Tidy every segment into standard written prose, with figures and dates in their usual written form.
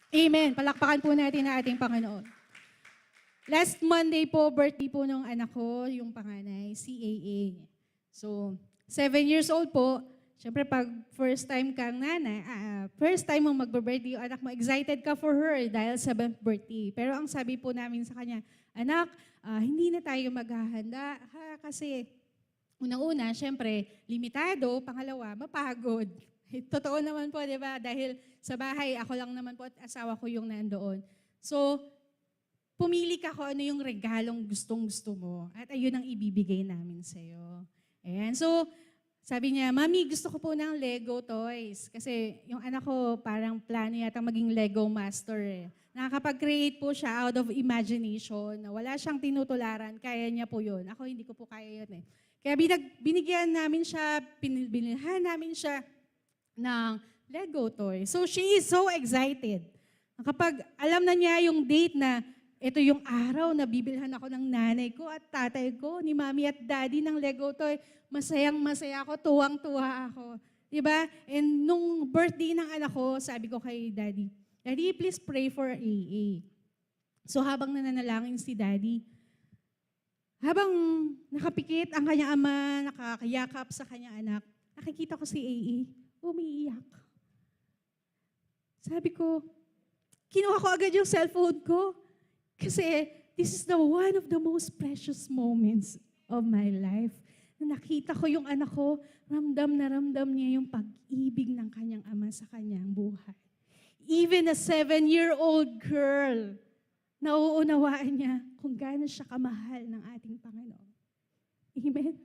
Amen. Palakpakan po natin ang ating Panginoon. Last Monday po, birthday po ng anak ko, yung panganay, si AA. So, 7 years old po. Siyempre, pag first time kang nanay, first time mong magbe-birthday yung anak mo, excited ka for her dahil 7th birthday. Pero ang sabi po namin sa kanya, anak, hindi na tayo maghahanda kasi unang-una, siyempre, limitado. Pangalawa, mapagod. Totoo naman po, di ba? Dahil sa bahay, ako lang naman po at asawa ko yung nandoon. So, pumili ka kung ano yung regalong gustong-gusto mo. At ayun ang ibibigay namin sa'yo. Ayan. So, sabi niya, Mami, gusto ko po ng Lego toys. Kasi yung anak ko parang plano yata maging Lego master eh. Nakakapag-create po siya out of imagination. Na wala siyang tinutularan, kaya niya po yun. Ako hindi ko po kaya yun eh. Kaya binigyan namin siya, binilhan namin siya ng Lego toys. So she is so excited. Kapag alam na niya yung date na ito yung araw na bibilhan ako ng nanay ko at tatay ko, ni mami at daddy ng Lego toy. Masayang-masaya ako, tuwang-tuwa ako. Diba? And nung birthday ng anak ko, sabi ko kay daddy, Daddy, please pray for AA. So habang nananalangin si daddy, habang nakapikit ang kanyang ama, nakakayakap sa kanyang anak, nakikita ko si AA, umiiyak. Sabi ko, kinuha ko agad yung cellphone ko. Kasi this is one of the most precious moments of my life. Na nakita ko yung anak ko, ramdam na ramdam niya yung pag-ibig ng kanyang ama sa kanyang buhay. Even a 7-year-old girl, nauunawaan niya kung gaano siya kamahal ng ating Panginoon. Amen?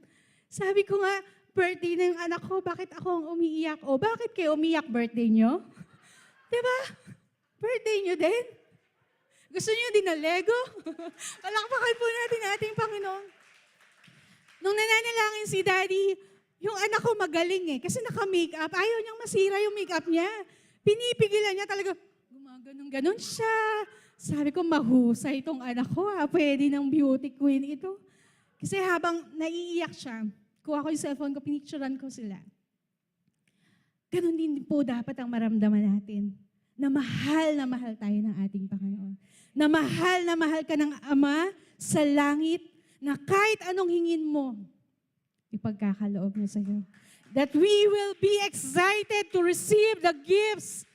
Sabi ko nga, birthday na yung anak ko, bakit ako ang umiiyak? O bakit kayo umiiyak birthday nyo? Diba? Birthday nyo din? Gusto niyo din na Lego? Palakpakan po natin ating Panginoon. Nung nananalangin si Daddy, yung anak ko magaling eh. Kasi naka-makeup. Ayaw niyang masira yung makeup niya. Pinipigilan niya talaga. Gumaganong-ganon siya. Sabi ko, mahusay itong anak ko. Pwede ng beauty queen ito. Kasi habang naiiyak siya, kuha ko yung cellphone ko, pinicturean ko sila. Ganon din po dapat ang maramdaman natin. Na mahal tayo ng ating Panginoon. Na mahal ka ng Ama sa langit, na kahit anong hingin mo, ipagkakaloob niya sa iyo. That we will be excited to receive the gifts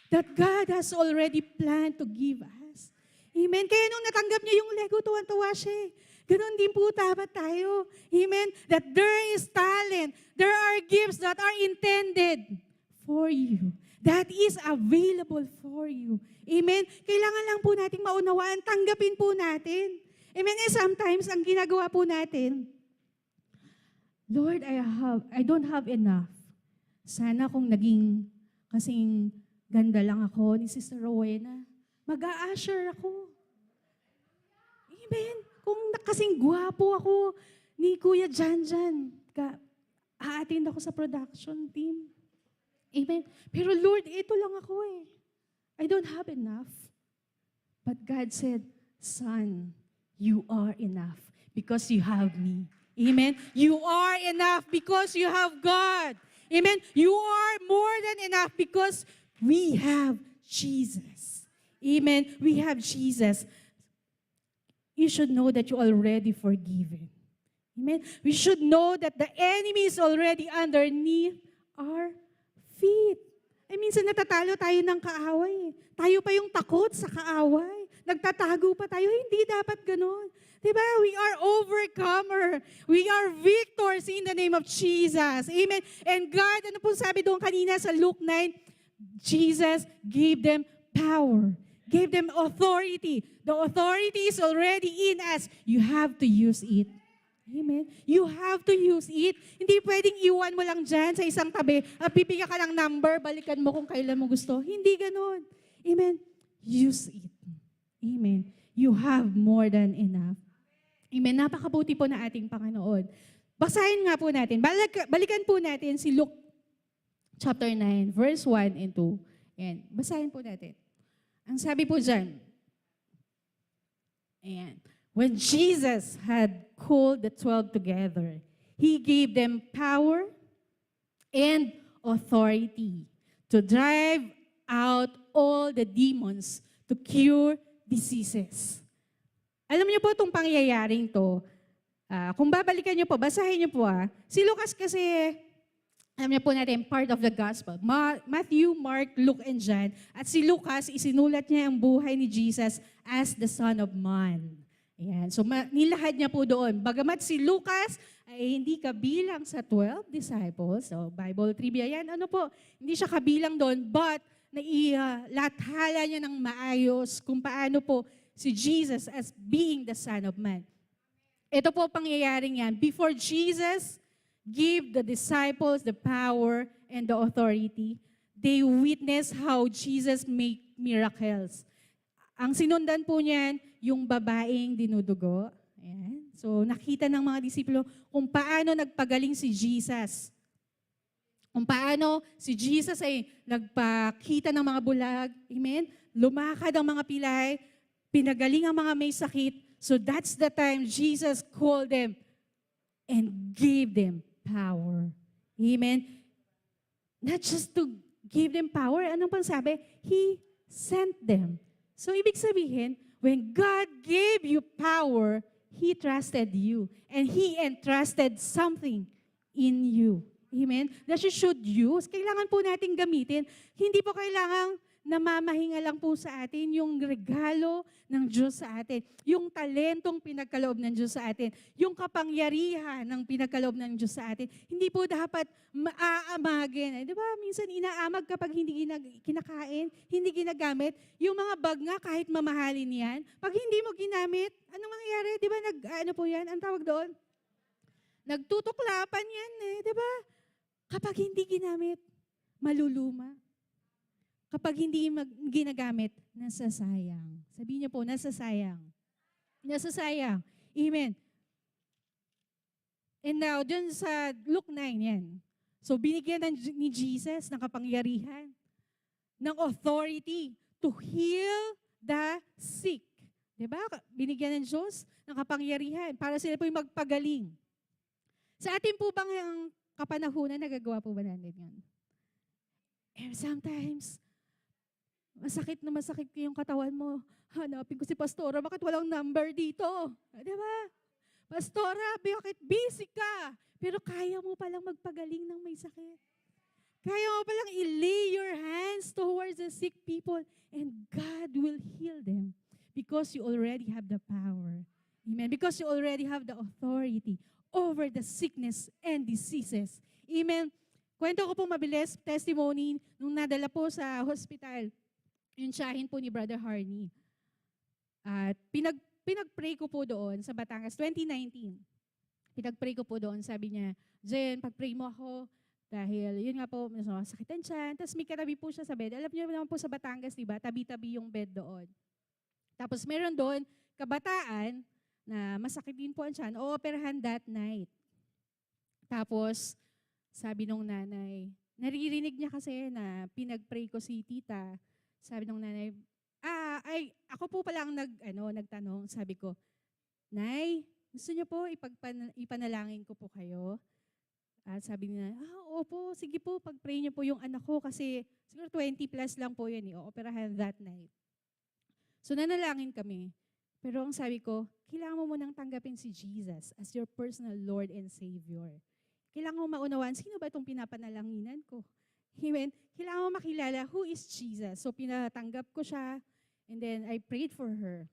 that God has already planned to give us. Amen? Kaya nung natanggap niya yung Lego, tuwan-tuwa siya. Ganon din po dapat tayo. Amen? That there is talent. There are gifts that are intended for you. That is available for you. Amen? Kailangan lang po nating maunawaan, tanggapin po natin. Amen? And sometimes, ang ginagawa po natin, Lord, I don't have enough. Sana kung naging kasing ganda lang ako ni Sister Rowena, mag-a-usher ako. Amen? Kung kasing gwapo ako ni Kuya Janjan, a-attend ako sa production team. Amen. Pero Lord, ito lang ako eh. I don't have enough. But God said, Son, you are enough because you have me. Amen. You are enough because you have God. Amen. You are more than enough because we have Jesus. Amen. We have Jesus. You should know that you're already forgiven. Amen. We should know that the enemy is already underneath our feet. Minsan natatalo tayo ng kaaway. Tayo pa yung takot sa kaaway. Nagtatago pa tayo. Hindi dapat ganun. Diba? We are overcomer. We are victors in the name of Jesus. Amen. And God, ano po sabi doon kanina sa Luke 9? Jesus gave them power. Gave them authority. The authority is already in us. You have to use it. Amen. You have to use it. Hindi pwedeng iwan mo lang dyan sa isang tabi at pipigyan ka ng number, balikan mo kung kailan mo gusto. Hindi ganun. Amen. Use it. Amen. You have more than enough. Amen. Napakabuti po na ating Panginoon. Basahin nga po natin. Balikan po natin si Luke chapter 9, verse 1 and 2. Ayan. Basahin po natin. Ang sabi po dyan, ayan. When Jesus had called the 12 together, He gave them power and authority to drive out all the demons, to cure diseases. Alam niyo po itong pangyayaring to, kung babalikan niyo po, basahin niyo po si Lucas kasi, alam niyo po natin, part of the gospel. Matthew, Mark, Luke, and John. At si Lucas, isinulat niya ang buhay ni Jesus as the Son of Man. Ayan. So nilahad niya po doon. Bagamat si Lucas ay hindi kabilang sa 12 disciples, so Bible trivia yan, hindi siya kabilang doon, but nailathala niya ng maayos kung paano po si Jesus as being the Son of Man. Ito po pangyayaring yan. Before Jesus gave the disciples the power and the authority, they witnessed how Jesus made miracles. Ang sinundan po niyan, yung babaeng dinudugo. Ayan. So nakita ng mga disipulo kung paano nagpagaling si Jesus. Kung paano si Jesus ay nagpakita ng mga bulag. Amen? Lumakad ang mga pilay, pinagaling ang mga may sakit. So that's the time Jesus called them and gave them power. Amen? Not just to give them power, anong pang sabi? He sent them. So ibig sabihin, when God gave you power, He trusted you. And He entrusted something in you. Amen? That you should use. Kailangan po natin gamitin. Hindi po kailangang namamahinga lang po sa atin yung regalo ng Diyos sa atin. Yung talentong pinagkaloob ng Diyos sa atin. Yung kapangyarihan ng pinagkaloob ng Diyos sa atin. Hindi po dapat maaamagin. Di ba? Minsan inaamag kapag hindi kinakain, hindi ginagamit. Yung mga bag nga, kahit mamahalin yan, pag hindi mo ginamit, anong mangyayari? Di ba? Ano po yan? Ang tawag doon? Nagtutuklapan yan di ba? Kapag hindi ginamit, maluluma. Kapag hindi ginagamit, nasasayang. Sabihin niyo po, nasasayang. Nasasayang. Amen. And now, dun sa Luke 9, yan. So, binigyan ni Jesus ng kapangyarihan, ng authority to heal the sick. Diba? Binigyan ng Diyos ng kapangyarihan para sila po yung magpagaling. Sa atin po bang yung kapanahunan, nagagawa po ba natin yan? And sometimes, masakit yung katawan mo. Hanapin ko si Pastora, bakit walang number dito? Di ba? Pastora, bakit busy ka? Pero kaya mo palang magpagaling ng may sakit. Kaya mo palang i-lay your hands towards the sick people and God will heal them because you already have the power. Amen. Because you already have the authority over the sickness and diseases. Amen. Kwento ko po mabilis, testimony, nung nadala po sa hospital, yung tiyahin po ni Brother Harney. At pinag-pray ko po doon sa Batangas, 2019. Pinag-pray ko po doon, sabi niya, Jen, pag-pray mo ako, dahil yun nga po, sakitan siya. Tapos may katabi po siya sa bed. Alam niyo naman po sa Batangas, di ba? Tabi-tabi yung bed doon. Tapos meron doon, kabataan, na masakit din po ang tiyan, o-operahan that night. Tapos, sabi nung nanay, naririnig niya kasi na pinag-pray ko si tita. Sabi nung nanay, ako po palang nagtanong, sabi ko, Nay, gusto niyo po ipanalangin ko po kayo? At sabi niya, opo, sige po, pag-pray niyo po yung anak ko kasi siguro 20 plus lang po yun, o-operahan that night. So nanalangin kami. Pero ang sabi ko, kailangan mo munang tanggapin si Jesus as your personal Lord and Savior. Kailangan mo maunawaan, sino ba itong pinapanalanginan ko? Amen? Kailangan mo makilala who is Jesus. So pinatanggap ko siya and then I prayed for her.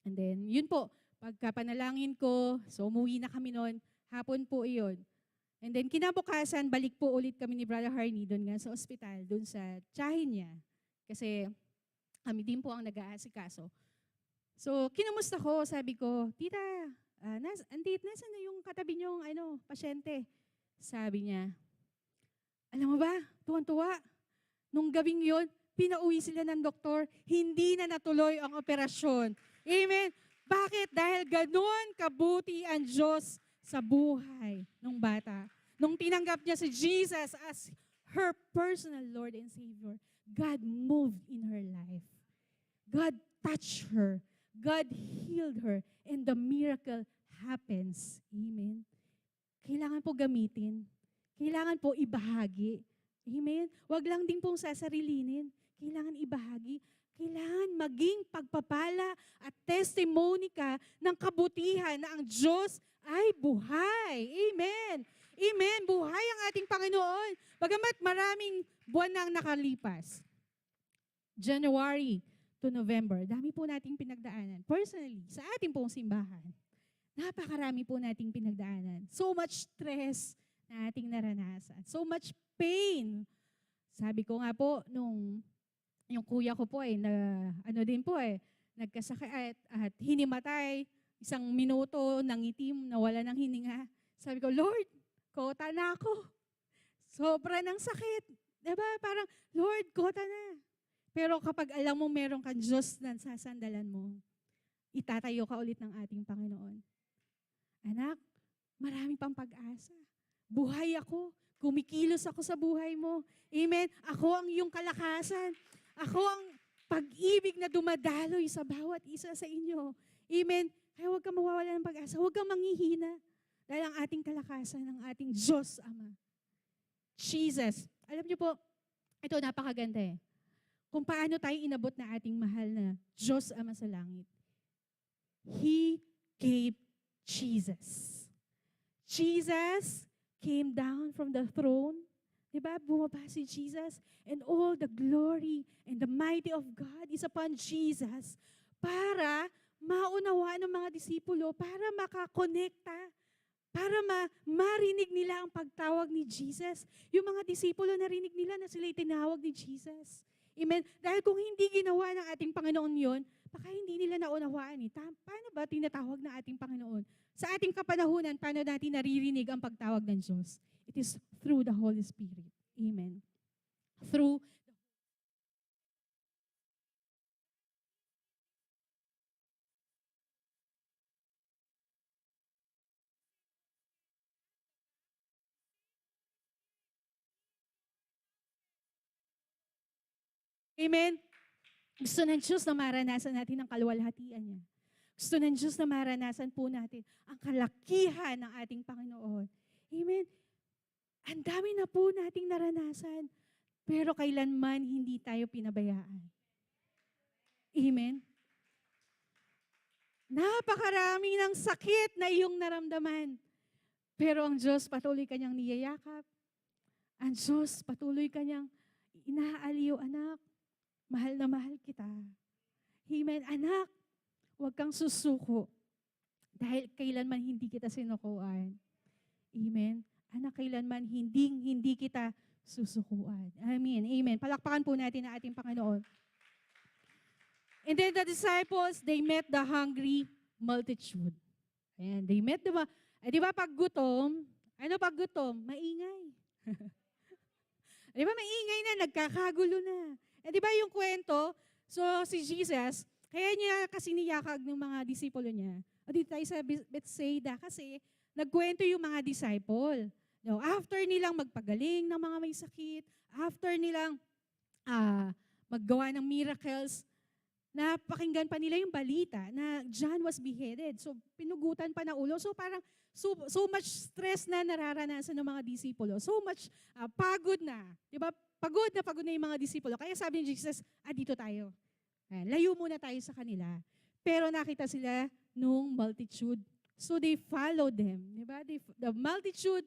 And then yun po, pagkapanalangin ko, so umuwi na kami noon, hapon po iyon. And then kinabukasan, balik po ulit kami ni Brother Harney doon nga sa ospital, doon sa tiyahin niya. Kasi kami din po ang nag-aasikaso. So kinamusta ko, sabi ko, Tita, nasa na yung katabi niyong pasyente? Sabi niya, alam mo ba, tuwan-tuwa, nung gabing yun, pinauwi sila ng doktor, hindi na natuloy ang operasyon. Amen? Bakit? Dahil ganun kabuti ang Diyos sa buhay ng bata. Nung tinanggap niya si Jesus as her personal Lord and Savior, God moved in her life. God touched her. God healed her. And the miracle happens. Amen? Kailangan po gamitin. Kailangan po ibahagi. Amen? Huwag lang din pong sasarilinin. kailangan ibahagi. Kailangan maging pagpapala at testimony ka ng kabutihan na ang Diyos ay buhay. Amen. Amen. Buhay ang ating Panginoon. Bagamat maraming buwan nang nakalipas. January to November, dami po nating pinagdaanan. Personally, sa ating pong simbahan, napakarami po nating pinagdaanan. So much stress na ating naranasan. So much pain. Sabi ko nga po, yung kuya ko po nagkasakit at hinimatay, 1 minuto nangitim, nawala ng hininga. Sabi ko, Lord, kota na ako. Sobra ng sakit. Diba? Parang, Lord, kota na. Pero kapag alam mo meron kang Diyos na sasandalan mo, itatayo ka ulit ng ating Panginoon. Anak, marami pang pag-asa. Buhay ako. Kumikilos ako sa buhay mo. Amen. Ako ang iyong kalakasan. Ako ang pag-ibig na dumadaloy sa bawat isa sa inyo. Amen. Kaya huwag kang mawawala ng pag-asa. Huwag kang manghihina. Dahil ang ating kalakasan ng ating Diyos Ama. Jesus. Alam niyo po, ito napakaganda eh. Kung paano tayo inabot na ating mahal na Diyos Ama sa langit. He gave Jesus. Jesus came down from the throne. Diba? Bumaba si Jesus. And all the glory and the mighty of God is upon Jesus para maunawaan ng mga disipulo, para makakonekta, para marinig nila ang pagtawag ni Jesus. Yung mga disipulo narinig nila na sila'y tinawag ni Jesus. Amen? Dahil kung hindi ginawa ng ating Panginoon yon, baka hindi nila naunawaan. Paano ba tinatawag ng ating Panginoon? Sa ating kapanahunan, paano natin naririnig ang pagtawag ng Diyos? It is through the Holy Spirit. Amen. Through Amen. Gusto ng Diyos na maranasan natin ang kaluwalhatian niya. Gusto ng Diyos na maranasan po natin ang kalakihan ng ating Panginoon. Amen. Ang dami na po nating naranasan, pero kailanman hindi tayo pinabayaan. Amen. Napakarami ng sakit na iyong naramdaman. Pero ang Diyos patuloy kanyang niyayakap. Ang Diyos patuloy kanyang inaaliw, anak. Mahal na mahal kita. Amen. Anak, huwag kang susuko. Dahil kailanman hindi kita sinukuan. Amen. Anak, kailanman hindi kita susukuan. Amen. Amen. Palakpakan po natin ang ating Panginoon. And then the disciples, they met the hungry multitude. Ayan, they met di ba pag gutom, ano pag gutom? Maingay. Di ba maingay na, nagkakagulo na. Di ba yung kwento, so si Jesus, kaya niya kasi niyakag ng mga disipulo niya. O dito tayo sa Bethsaida kasi nagkwento yung mga disciple. No, after nilang magpagaling ng mga may sakit, after nilang maggawa ng miracles, napakinggan pa nila yung balita na John was beheaded. So, pinugutan pa na ulo. So, parang so much stress na nararanasan ng mga disipulo. So much pagod na. Diba? Pagod na yung mga disipulo. Kaya sabi ni Jesus, dito tayo. Layo muna tayo sa kanila. Pero nakita sila nung multitude. So, they followed them. Diba? The multitude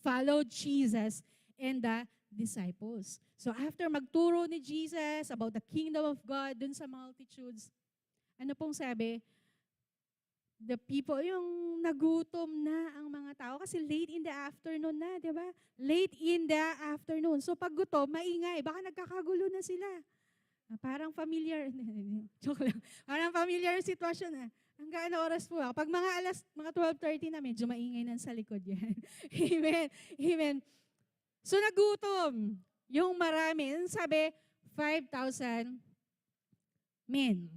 followed Jesus and the disciples. So after magturo ni Jesus about the kingdom of God dun sa multitudes, ano pong sabi? The people, yung nagutom na ang mga tao kasi late in the afternoon na, di ba? Late in the afternoon. So pag gutom, maingay, baka nagkakagulo na sila. Parang familiar, joke lang, parang familiar sitwasyon na. Hanggang oras po ako? Pag mga 12:30 na, medyo maingay na sa likod yan. Amen. Amen. So nagutom. Yung marami, sabi, 5,000 men.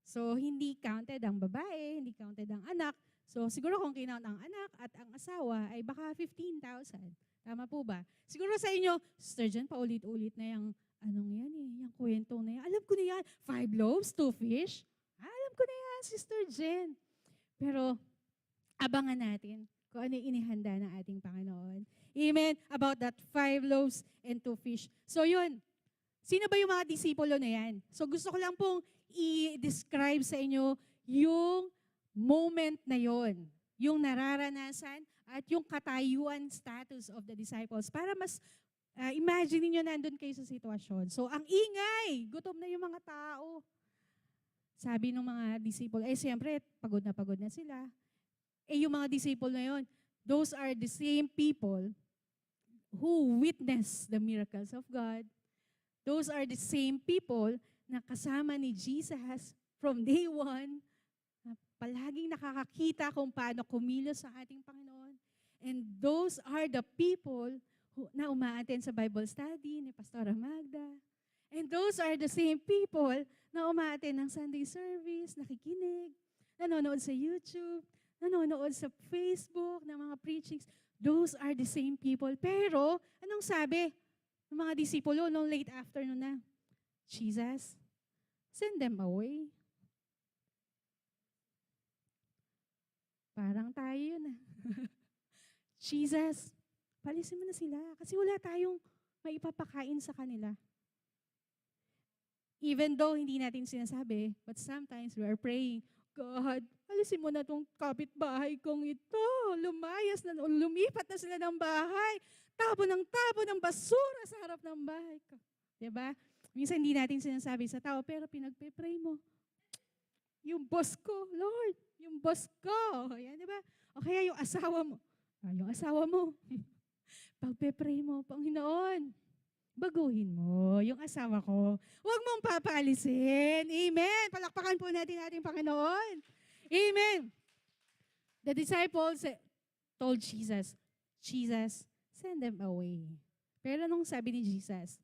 So hindi counted ang babae, hindi counted ang anak. So siguro kung kinount ang anak at ang asawa ay baka 15,000. Tama po ba? Siguro sa inyo, Sister Jen, paulit-ulit na yung yung kwentong na yan. Alam ko na yan, 5 loaves, 2 fish. Alam ko na yan, Sister Jen. Pero abangan natin kung ano yung inihanda ng ating Panginoon. Amen. About that 5 loaves and 2 fish. So yun, Sino ba yung mga disipulo na yan? So gusto ko lang pong i-describe sa inyo yung moment na yon, yung nararanasan at yung katayuan status of the disciples para mas imagine niyo nandun kayo sa sitwasyon. So ang ingay, gutom na yung mga tao. Sabi ng mga disipulo, siyempre pagod na sila. Yung mga disipulo na yon, those are the same people who witness the miracles of God. Those are the same people na kasama ni Jesus from day one, na palaging nakakakita kung paano kumilos sa ating Panginoon. And those are the people na umaattend sa Bible study ni Pastora Magda. And those are the same people na umaattend ng Sunday service, nakikinig, nanonood sa YouTube, nanonood sa Facebook ng mga preachings. Those are the same people. Pero, anong sabi ng mga disipulo nung late afternoon na? Jesus, send them away. Parang tayo yun Jesus, palisin mo na sila kasi wala tayong maipapakain sa kanila. Even though hindi natin sinasabi, but sometimes we are praying, God, alisin mo na itong kapitbahay kong ito. Lumipat na sila ng bahay. Tabo ng basura sa harap ng bahay ko. Diba? Minsan hindi natin sinasabi sa tao, pero pinagpe-pray mo. Yung boss ko, Lord, yung boss ko. Yan, diba? O kaya yung asawa mo. Yung asawa mo. Pagpe-pray mo, Panginoon, baguhin mo yung asawa ko. Huwag mong papaalisin. Amen. Palakpakan po natin ating Panginoon. Amen. The disciples told Jesus, Jesus, send them away. Pero anong sabi ni Jesus?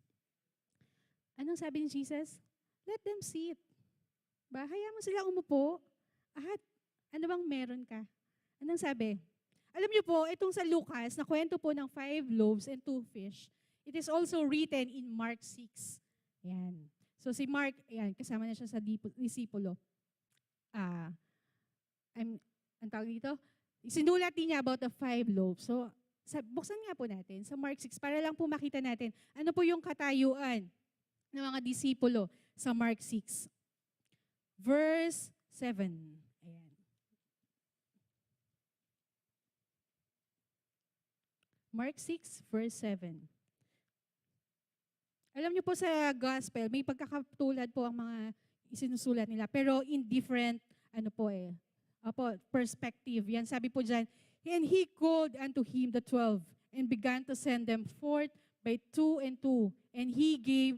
Anong sabi ni Jesus? Let them sit. Hayaan mo sila umupo. At ano bang meron ka? Anong sabi? Alam niyo po, itong sa Lucas, na kwento po ng 5 loaves and 2 fish, it is also written in Mark 6. Yan. So si Mark, yan, kasama na siya sa disipulo. Ang tawag dito? Sinulat din niya about the 5 loaves. So, buksan nga po natin sa Mark 6 para lang po makita natin ano po yung katayuan ng mga disipulo sa Mark 6. Verse 7. Ayan. Mark 6, verse 7. Alam niyo po sa gospel, may pagkakatulad po ang mga isinusulat nila, pero in different, perspective. Yan, sabi po dyan, and he called unto him the 12, and began to send them forth by 2 and 2, and he gave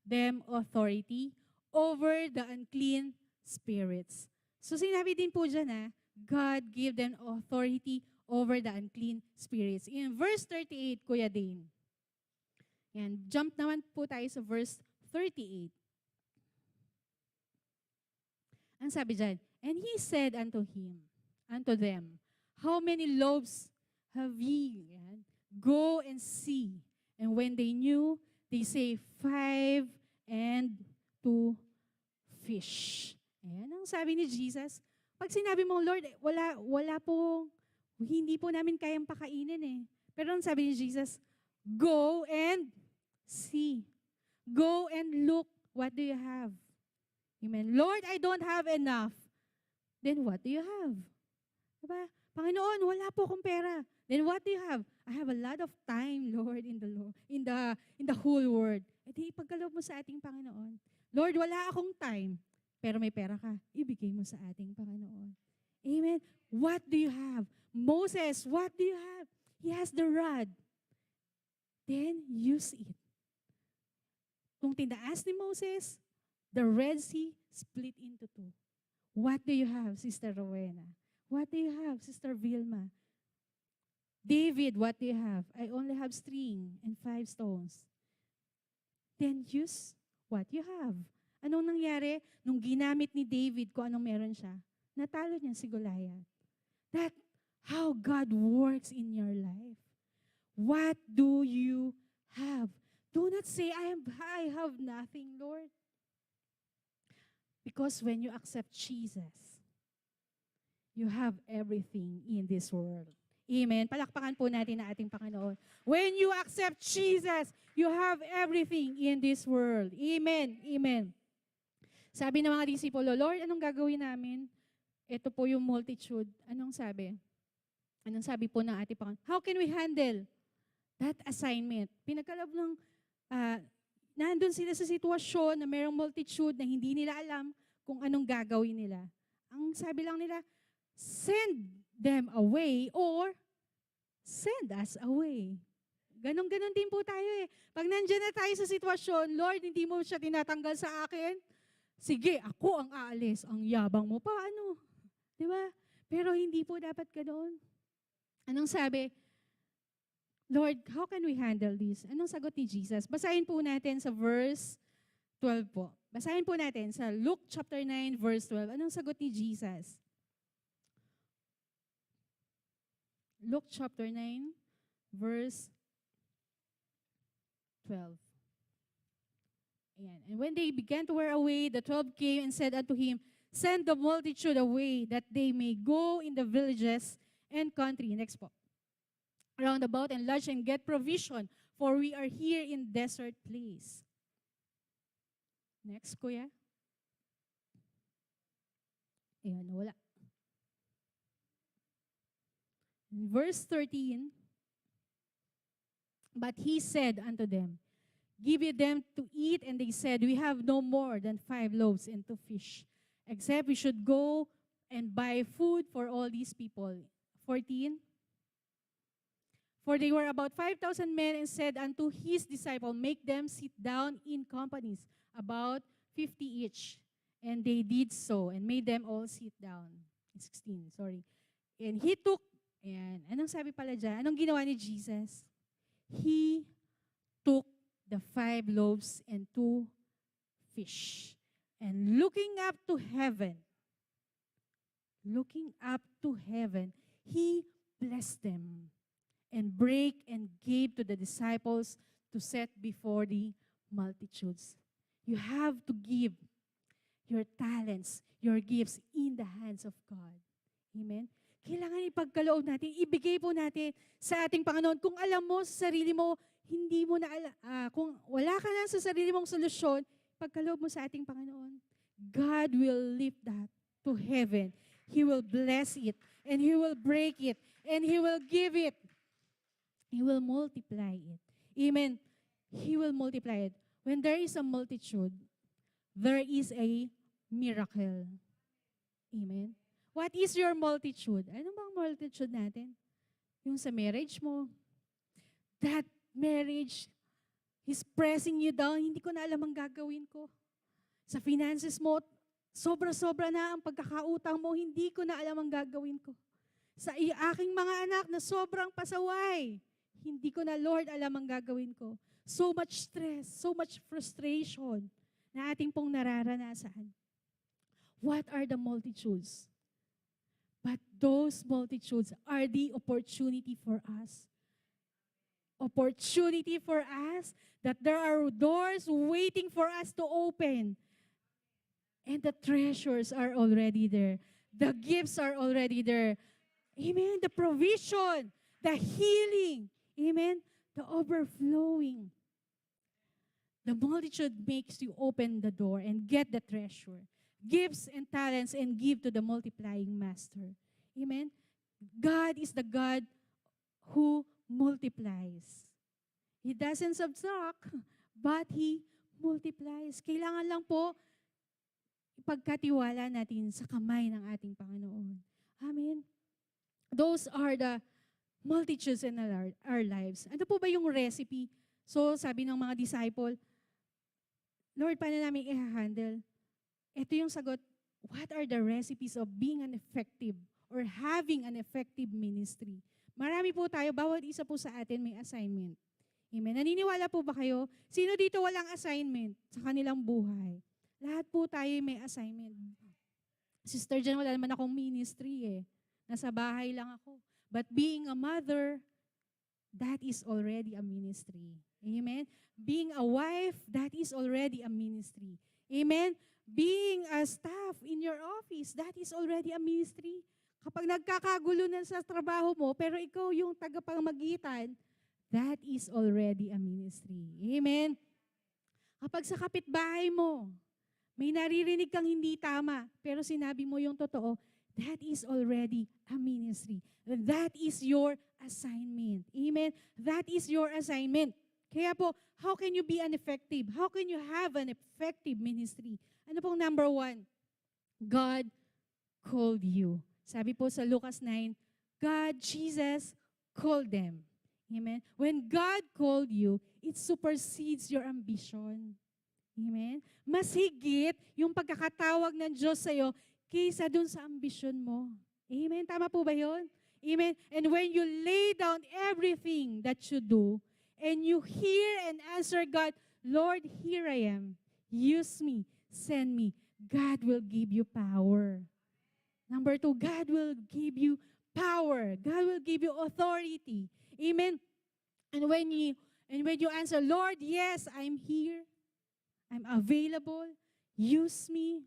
them authority over the unclean spirits. So sinabi din po dyan, God gave them authority over the unclean spirits. In verse 38, Kuya Dane, yan, jump naman po tayo sa verse 38. Ang sabi dyan, and he said unto them, how many loaves have ye? Yan. Go and see. And when they knew, they say 5 and 2 fish. Ayan ang sabi ni Jesus. Pag sinabi mong, Lord, wala po, hindi po namin kayang pakainin eh. Pero ang sabi ni Jesus, go and see. Go and look. What do you have? Amen. Lord, I don't have enough. Then what do you have? Diba? Panginoon, wala po akong pera. Then what do you have? I have a lot of time, Lord, in the whole world. E di ipagkaloob mo sa ating Panginoon. Lord, wala akong time, pero may pera ka. Ibigay mo sa ating Panginoon. Amen. What do you have? Moses, what do you have? He has the rod. Then use it. Kung tinaas ni Moses, the Red Sea split into 2. What do you have, Sister Rowena? What do you have, Sister Vilma? David, what do you have? I only have string and 5 stones. Then use what you have. Anong nangyari? Nung ginamit ni David kung anong meron siya, natalo niya si Goliath. That's how God works in your life. What do you have? Do not say, I have nothing, Lord. Because when you accept Jesus, you have everything in this world. Amen. Palakpakan po natin ang ating Panginoon. When you accept Jesus, you have everything in this world. Amen. Amen. Sabi ng mga disipulo, Lord, anong gagawin namin? Ito po yung multitude. Anong sabi? Anong sabi po ng ating Panginoon? How can we handle that assignment? Pinagkalab ng, nandun sila sa sitwasyon na mayroong multitude na hindi nila alam kung anong gagawin nila. Ang sabi lang nila, send them away or send us away. Ganon-ganon din po tayo eh. Pag nandiyan na tayo sa sitwasyon, Lord, hindi mo siya tinatanggal sa akin, sige, ako ang aalis. Ang yabang mo pa, ano? Di ba? Pero hindi po dapat ganoon. Anong sabi? Lord, how can we handle this? Anong sagot ni Jesus? Basahin po natin sa verse 12 po. Basahin po natin sa Luke chapter 9, verse 12. Anong sagot ni Jesus? Luke chapter 9, verse 12. Ayan. And when they began to wear away, the 12 came and said unto him, send the multitude away, that they may go in the villages and country. Next po. Round about and lodge and get provision, for we are here in desert place. Next, kuya. Ayan, wala. Verse 13, but he said unto them, give ye them to eat, and they said, we have no more than 5 loaves and 2 fish, except we should go and buy food for all these people. 14, for they were about 5,000 men, and said unto his disciple, make them sit down in companies, about 50 each. And they did so, and made them all sit down. 16, sorry. And he took, ayan, anong sabi pala dyan? Anong ginawa ni Jesus? He took the 5 loaves and 2 fish. And looking up to heaven, he blessed them and brake and gave to the disciples to set before the multitudes. You have to give your talents, your gifts in the hands of God. Amen? Kailangan ipagkaloob natin, ibigay po natin sa ating Panginoon. Kung alam mo sa sarili mo, hindi mo na kung wala ka na sa sarili mong solusyon, pagkaloob mo sa ating Panginoon. God will lift that to heaven. He will bless it, and He will break it, and He will give it. He will multiply it. Amen. He will multiply it. When there is a multitude, there is a miracle. Amen. What is your multitude? Ano bang multitude natin? Yung sa marriage mo. That marriage is pressing you down. Hindi ko na alam ang gagawin ko. Sa finances mo, sobra-sobra na ang pagkakautang mo. Hindi ko na alam ang gagawin ko. Sa aking mga anak na sobrang pasaway. Hindi ko na, Lord, alam ang gagawin ko. So much stress, so much frustration na ating pong nararanasan. What are the multitudes? But those multitudes are the opportunity for us. Opportunity for us that there are doors waiting for us to open. And the treasures are already there. The gifts are already there. Amen. The provision, the healing. Amen. The overflowing. The multitude makes you open the door and get the treasure. Gifts and talents and give to the multiplying master. Amen? God is the God who multiplies. He doesn't subtract, but He multiplies. Kailangan lang po ipagkatiwala natin sa kamay ng ating Panginoon. Amen? Those are the multitudes in our lives. Ano po ba yung recipe? So, sabi ng mga disciple, Lord, paano namin i-handle? Ito yung sagot, what are the recipes of being an effective or having an effective ministry? Marami po tayo, bawat isa po sa atin may assignment. Amen. Naniniwala po ba kayo? Sino dito walang assignment sa kanilang buhay? Lahat po tayo may assignment. Sister Jen, wala naman akong ministry eh. Nasa bahay lang ako. But being a mother, that is already a ministry. Amen. Being a wife, that is already a ministry. Amen. Being a staff in your office, that is already a ministry. Kapag nagkakagulo na sa trabaho mo, pero ikaw yung tagapamagitan, that is already a ministry. Amen? Kapag sa kapitbahay mo, may naririnig kang hindi tama, pero sinabi mo yung totoo, that is already a ministry. That is your assignment. Amen? That is your assignment. Kaya po, how can you be an effective? How can you have an effective ministry? Ano pong number 1? God called you. Sabi po sa Lucas 9, God, Jesus, called them. Amen? When God called you, it supersedes your ambition. Amen? Mas higit yung pagkakatawag ng Diyos sa'yo kaysa dun sa ambisyon mo. Amen? Tama po ba yun? Amen? And when you lay down everything that you do, and you hear and answer God, Lord, here I am. Use me. Send me. God will give you power. Number 2, God will give you power. God will give you authority. Amen? And when you answer, Lord, yes, I'm here. I'm available. Use me.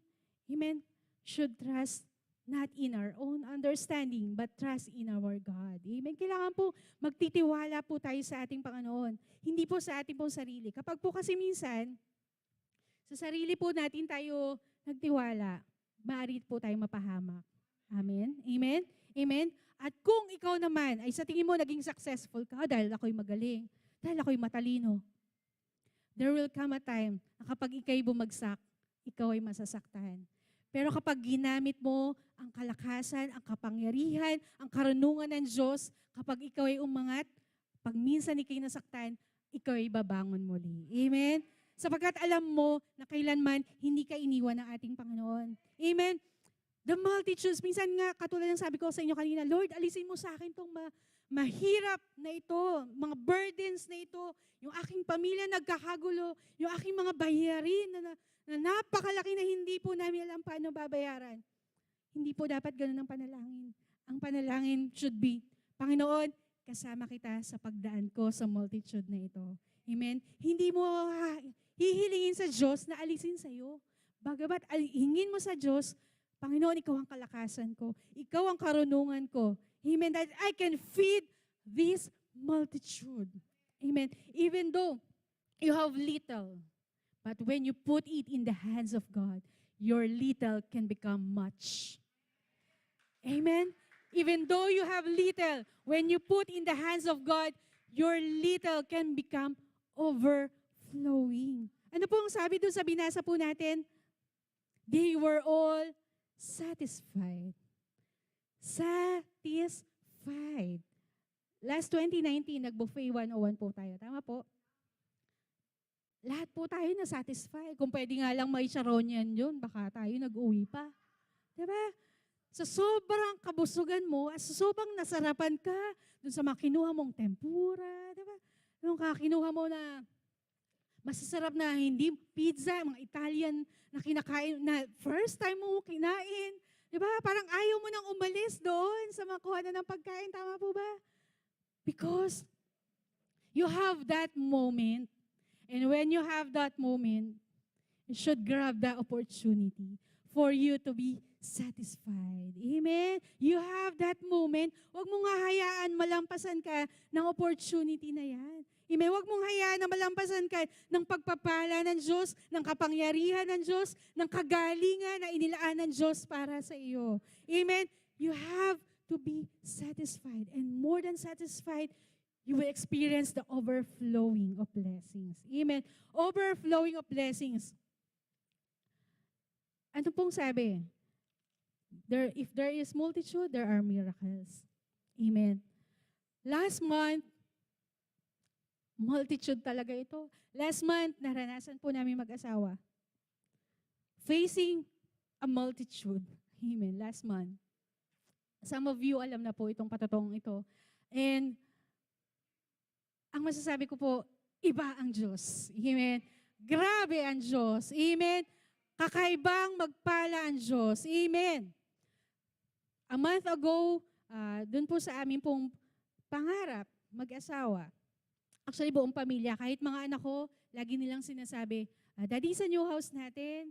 Amen? Should trust not in our own understanding, but trust in our God. Amen? Kailangan po magtitiwala po tayo sa ating Panginoon. Hindi po sa ating pong sarili. Kapag po kasi minsan, sa sarili po natin tayo nagtiwala, maaari po tayo mapahamak. Amen? Amen? Amen? At kung ikaw naman ay sa tingin mo naging successful ka, dahil ako'y magaling, dahil ako'y matalino, there will come a time na kapag ikaw'y bumagsak, ikaw ay masasaktan. Pero kapag ginamit mo ang kalakasan, ang kapangyarihan, ang karunungan ng Diyos, kapag ikaw ay umangat, pag minsan ikaw'y nasaktan, ikaw ay babangon muli. Amen? Sapagkat alam mo na kailanman hindi ka iniwan ng ating Panginoon. Amen? The multitudes, minsan nga, katulad ng sabi ko sa inyo kanina, Lord, alisin mo sa akin itong mahirap na ito, mga burdens na ito, yung aking pamilya nagkakagulo, yung aking mga bayarin na napakalaki na hindi po namin alam paano babayaran. Hindi po dapat ganun ang panalangin. Ang panalangin should be, Panginoon, kasama kita sa pagdaan ko sa multitude na ito. Amen? Hindi mo hihilingin sa Diyos na alisin sa iyo. Bagamat hingin mo sa Diyos, Panginoon, ikaw ang kalakasan ko. Ikaw ang karunungan ko. Amen. That I can feed this multitude. Amen. Even though you have little, but when you put it in the hands of God, your little can become much. Amen. Even though you have little, when you put in the hands of God, your little can become overflowing. Ano pong sabi doon sa binasa po natin? They were all satisfied. Satisfied. Last 2019, nag-buffet 101 po tayo. Tama po? Lahat po tayo na-satisfy. Kung pwede nga lang may charonian yun, baka tayo nag-uwi pa. Diba? Sa sobrang kabusugan mo, sa sobrang nasarapan ka, dun sa makinuha mong tempura, diba? Yung kakinuha mo na masasarap na hindi pizza, mga Italian na kinakain, na first time mo kinain. Diba? Parang ayaw mo nang umalis doon sa makuha na ng pagkain. Tama po ba? Because you have that moment. And when you have that moment, you should grab that opportunity for you to be satisfied. Amen? You have that moment. Huwag mong hahayaan malampasan ka ng opportunity na yan. Amen? Huwag mong hayaan na malampasan ka ng pagpapala ng Diyos, ng kapangyarihan ng Diyos, ng kagalingan na inilaan ng Diyos para sa iyo. Amen? You have to be satisfied. And more than satisfied, you will experience the overflowing of blessings. Amen? Overflowing of blessings. Ano pong sabi? If there is multitude, there are miracles. Amen. Last month, multitude talaga ito. Last month, naranasan po namin mag-asawa. Facing a multitude. Amen. Last month. Some of you alam na po itong patotong ito. And ang masasabi ko po, iba ang Diyos. Amen. Grabe ang Diyos. Amen. Kakaibang magpala ang Diyos. Amen. A month ago, dun po sa amin pong pangarap, mag-asawa. Actually, buong pamilya, kahit mga anak ko, lagi nilang sinasabi, Daddy, sa new house natin,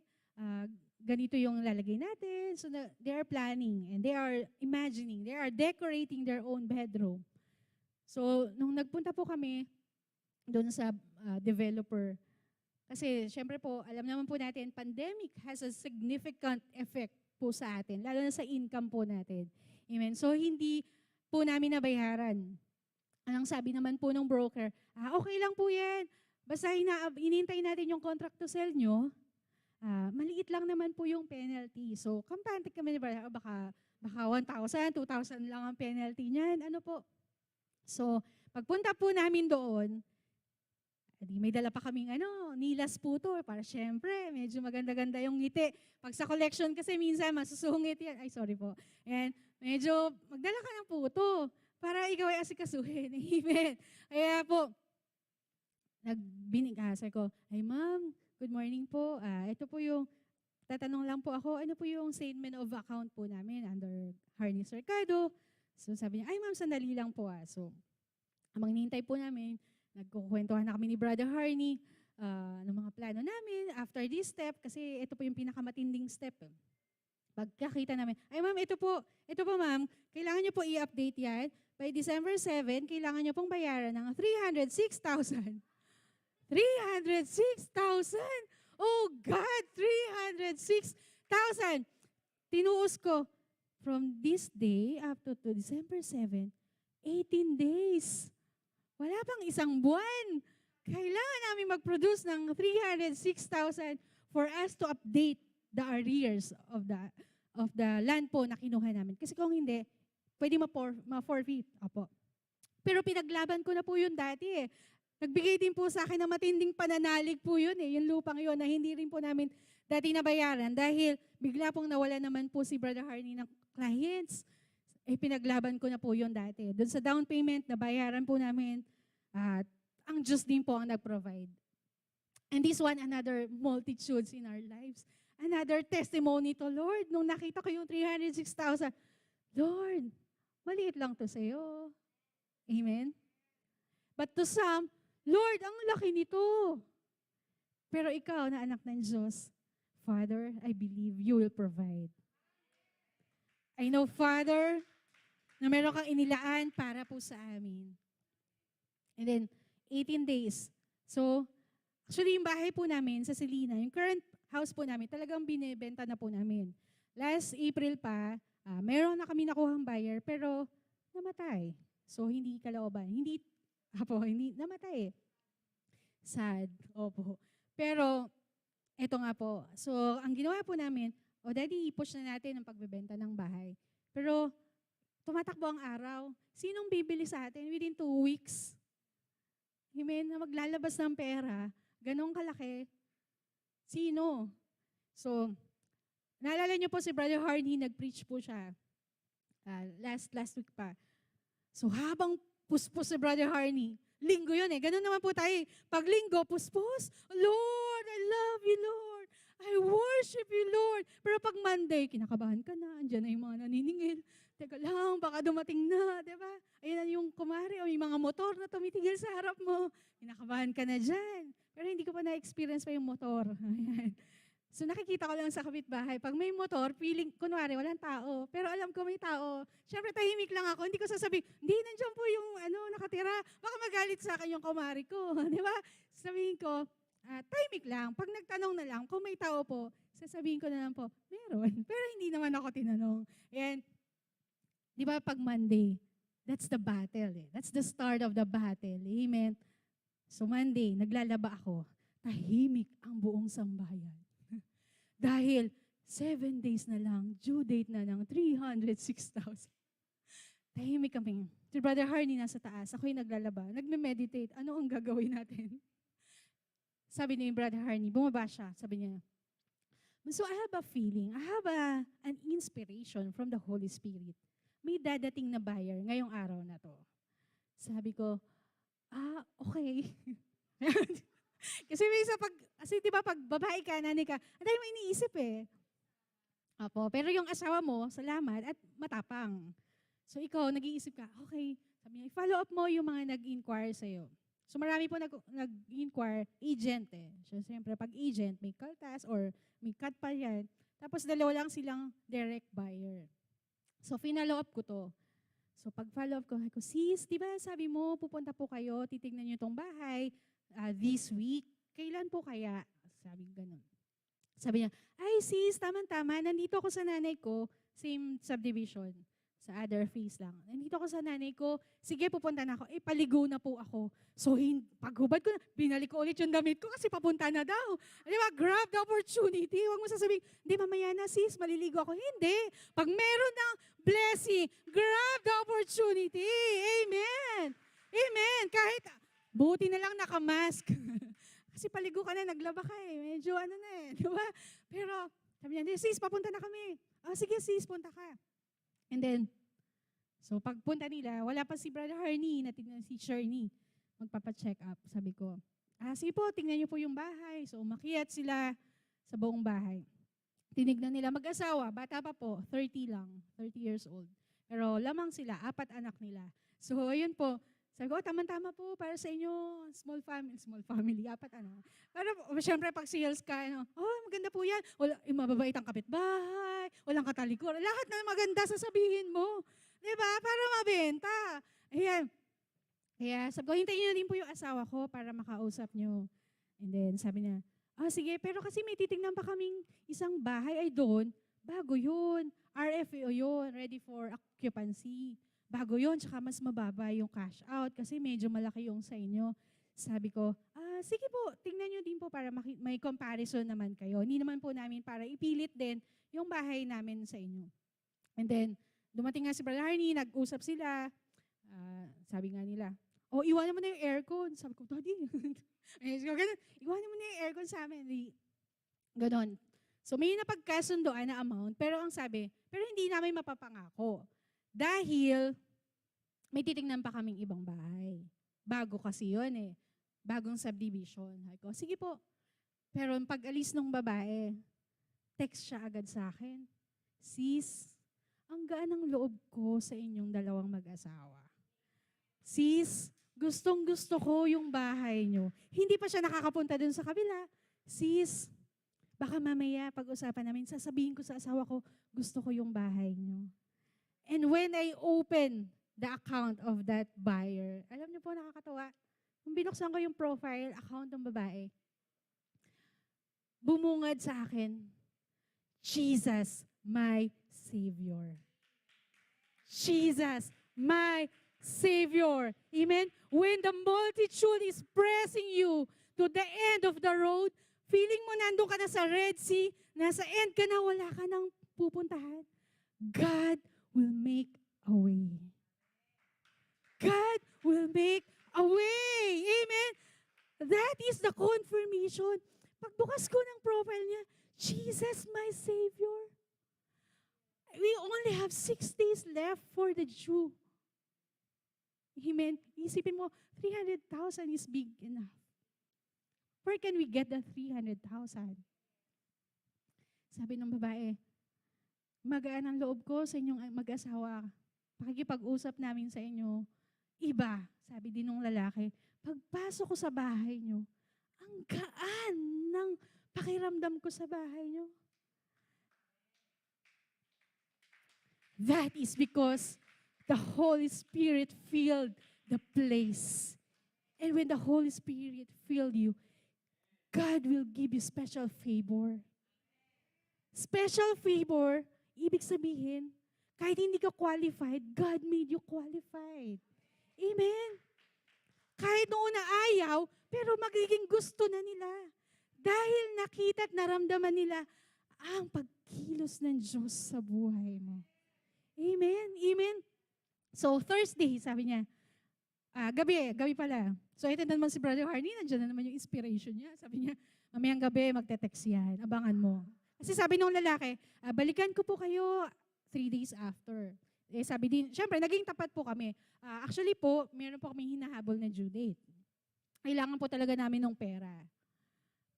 ganito yung lalagay natin. So they are planning and they are imagining, they are decorating their own bedroom. So nung nagpunta po kami doon sa developer, kasi syempre po, alam naman po natin, pandemic has a significant effect po sa atin, lalo na sa income po natin. Amen. So hindi po namin nabayaran. Anong sabi naman po ng broker, okay lang po yan. Basta inintay natin yung contract to sell nyo, maliit lang naman po yung penalty. So, kampante kami, baka 1,000, 2,000 lang ang penalty niyan. Ano po? So, pagpunta po namin doon, may dala pa kaming nilas po to. Para syempre, medyo maganda-ganda yung ngiti. Pag sa collection kasi minsan, masusungit yan. Ay, sorry po. And medyo magdala ka ng puto para ikaw ay asikasuhin. Amen. Kaya po, sabi ko, ay ma'am, good morning po. Ito po yung, tatanong lang po ako, ano po yung statement of account po namin under Harney Cercado. So sabi niya, ay ma'am, sandali lang po. So, amang nintay po namin, nagkukwentuhan na kami ni Brother Harney ng mga plano namin after this step, kasi ito po yung pinakamatinding step. Pagkakita namin, ay ma'am, ito po ma'am, kailangan niyo po i-update yan. By December 7, kailangan niyo pong bayaran ng 306,000. 306,000! Oh God, 306,000! Tinuos ko, from this day up to December 7, 18 days. Wala pang isang buwan. Kailangan namin mag-produce ng 306,000 for us to update the arrears of the land po na kinuha namin. Kasi kung hindi, pwede ma-forfeit. Apo. Pero pinaglaban ko na po yun dati eh. Nagbigay din po sa akin ng matinding pananalig po yun eh, yung lupang yun na hindi rin po namin dati nabayaran dahil bigla pong nawala naman po si Brother Harney ng clients. Eh pinaglaban ko na po yun dati. Doon sa down payment, nabayaran po namin at ang Diyos din po ang nag-provide. And this one, another multitudes in our lives. Another testimony to Lord. Nung nakita ko yung 306,000, Lord, maliit lang to sa'yo. Amen? But to some, Lord, ang laki nito. Pero ikaw na anak ng Diyos, Father, I believe you will provide. I know, Father, na meron kang inilaan para po sa amin. And then, 18 days. So, actually, yung bahay po namin sa Selina, yung current house po namin, talagang binibenta na po namin. Last April pa, meron na kami nakuhang buyer, pero namatay. So, hindi kalooban. Hindi namatay eh. Sad. Opo. Pero, eto nga po. So, ang ginawa po namin, daddy, i-push na natin ang pagbebenta ng bahay. Pero, tumatakbo ang araw. Sinong bibili sa atin within 2 weeks? Amen? Na maglalabas ng pera, ganong kalaki. Sino? So, naalala niyo po si Brother Harney, nag-preach po siya. Last week pa. So, habang puspos si Brother Harney, linggo yun eh. Ganun naman po tayo. Pag linggo, puspos. Lord, I love you, Lord. I worship you, Lord. Pero pag Monday, kinakabahan ka na. Andiyan na yung mga naniningil. Teka lang, baka dumating na, di ba? Ayan na yung kumari o yung mga motor na tumitigil sa harap mo. Kinakabahan ka na dyan. Pero hindi ko pa na-experience pa yung motor. Ayan. So nakikita ko lang sa kapitbahay, pag may motor, feeling, kunwari, walang tao. Pero alam ko may tao. Siyempre, tahimik lang ako. Hindi ko sasabihin, hindi, nandiyan po yung nakatira. Baka magalit sa akin yung kumari ko. Di ba? Sabihin ko, tahimik lang. Pag nagtanong na lang, kung may tao po, sasabihin ko na lang po, meron. Pero hindi naman ako tinanong. And, di ba, pag Monday, that's the battle eh. That's the start of the battle. Amen. So Monday, naglalaba ako. Tahimik ang buong sambahayan. Dahil 7 days na lang, due date na ng 306,000. Tahimik kami. Si Brother Harney nasa taas, ako'y naglalaba. Nagme-meditate. Ano ang gagawin natin? Sabi ni Brother Harney, bumaba siya. Sabi niya, so I have a feeling, I have an inspiration from the Holy Spirit. May dadating na buyer ngayong araw na to. Sabi ko, okay. Kasi diba pag babae ka, nanay ka, ang dahil mo iniisip eh. Apo, pero yung asawa mo, salamat at matapang. So ikaw, nag-iisip ka, okay, sabi niya, follow up mo yung mga nag-inquire sa'yo. So marami po nag-inquire, agent eh. So siyempre, pag agent, may kaltas or may cut pa yan. Tapos dalawa lang silang direct buyer. So, finalo up ko to. So, pag follow up ko, sis, di ba sabi mo, pupunta po kayo, titignan niyo tong bahay this week. Kailan po kaya? Sabi ganun. Sabi niya, ay sis, tama-tama, nandito ako sa nanay ko, same subdivision, sa other phase lang. Nandito ako sa nanay ko, sige, pupunta na ako. Paligo na po ako. So, paghubad ko na, binalik ko ulit yung damit ko kasi papunta na daw. Di ba, grab the opportunity. Huwag mo sasabihin, hindi, mamaya na sis, maliligo ako. Hindi. Pag meron ng blessing, grab the opportunity. Amen. Amen. Kahit, buti na lang nakamask. Kasi paligo ka na, naglaba ka eh. Medyo ano na eh. Di ba? Pero, sabi niya, sis, papunta na kami. Sige sis, punta ka. And then, so pagpunta nila, wala pa si Brother Harney, natignan si Sherney. Magpapacheck up. Sabi ko, sige po, tingnan niyo po yung bahay. So umakyat sila sa buong bahay. Tinignan nila mag-asawa, bata pa po, 30 lang, 30 years old. Pero lamang sila, 4 anak nila. So ayun po, sabi ko, tama-tama po para sa inyo, small family, 4 ano. Pero syempre pag sales ka, maganda po yan. Mababait ang kapitbahay, walang katalikuran. Lahat na maganda sasabihin mo. Diba? Para mabenta. Ayan. Kaya sabi ko, hintayin niyo din po yung asawa ko para makausap niyo. And then sabi niya, sige, pero kasi may titignan pa kaming isang bahay ay doon. Bago yun. RFO yun, ready for occupancy. Bago yun, tsaka mas mababa yung cash out kasi medyo malaki yung sa inyo. Sabi ko, sige po, tingnan nyo din po para may comparison naman kayo. Hindi naman po namin para ipilit din yung bahay namin sa inyo. And then, dumating nga si Brother Harney, nag-usap sila. Sabi nga nila, iwanan mo na yung aircon. Sabi ko, Daddy, iwanan mo na yung aircon sa amin. Ganon. So may napagkasundoan na amount, pero ang sabi, pero hindi namin mapapangako. Dahil may titingnan pa kaming ibang bahay. Bago kasi yun eh. Bagong subdivision. Sige po. Pero pag alis ng babae, text siya agad sa akin, sis, ang gaan ng loob ko sa inyong dalawang mag-asawa. Sis, gustong-gusto ko yung bahay nyo. Hindi pa siya nakakapunta dun sa kabila. Sis, baka mamaya pag-usapan namin, sasabihin ko sa asawa ko, gusto ko yung bahay nyo. And when I open the account of that buyer, alam niyo po, nakakatawa. Kung binuksan ko yung profile account ng babae, bumungad sa akin, Jesus, my Savior. Jesus, my Savior. Amen? When the multitude is pressing you to the end of the road, feeling mo nandun ka na sa Red Sea, nasa end ka na, wala ka nang pupuntahan, God will make a way. God will make a way. Amen? That is the confirmation. Pagbukas ko ng profile niya, Jesus, my Savior. We only have 6 days left for the Jew. Amen? Isipin mo, 300,000 is big enough. Where can we get the 300,000? Sabi ng babae, magaan ang loob ko sa inyong mag-asawa. Pakikipag-usap namin sa inyo. Iba, sabi din ng lalaki, pagpasok ko sa bahay nyo, ang gaan ng pakiramdam ko sa bahay nyo. That is because the Holy Spirit filled the place. And when the Holy Spirit filled you, God will give you special favor. Special favor, ibig sabihin, kahit hindi ka qualified, God made you qualified. Amen? Kahit noon na ayaw, pero magiging gusto na nila. Dahil nakita at naramdaman nila ang pagkilos ng Diyos sa buhay mo. Amen? Amen? So, Thursday, sabi niya, gabi pala. So, ito naman si Brother Harney, nandiyan na naman yung inspiration niya. Sabi niya, mamayang gabi, magte-text yan. Abangan mo. Kasi sabi nung lalaki, balikan ko po kayo 3 days after. Sabi din, syempre, naging tapat po kami. Actually po, meron po kami hinahabol na due date. Kailangan po talaga namin ng pera.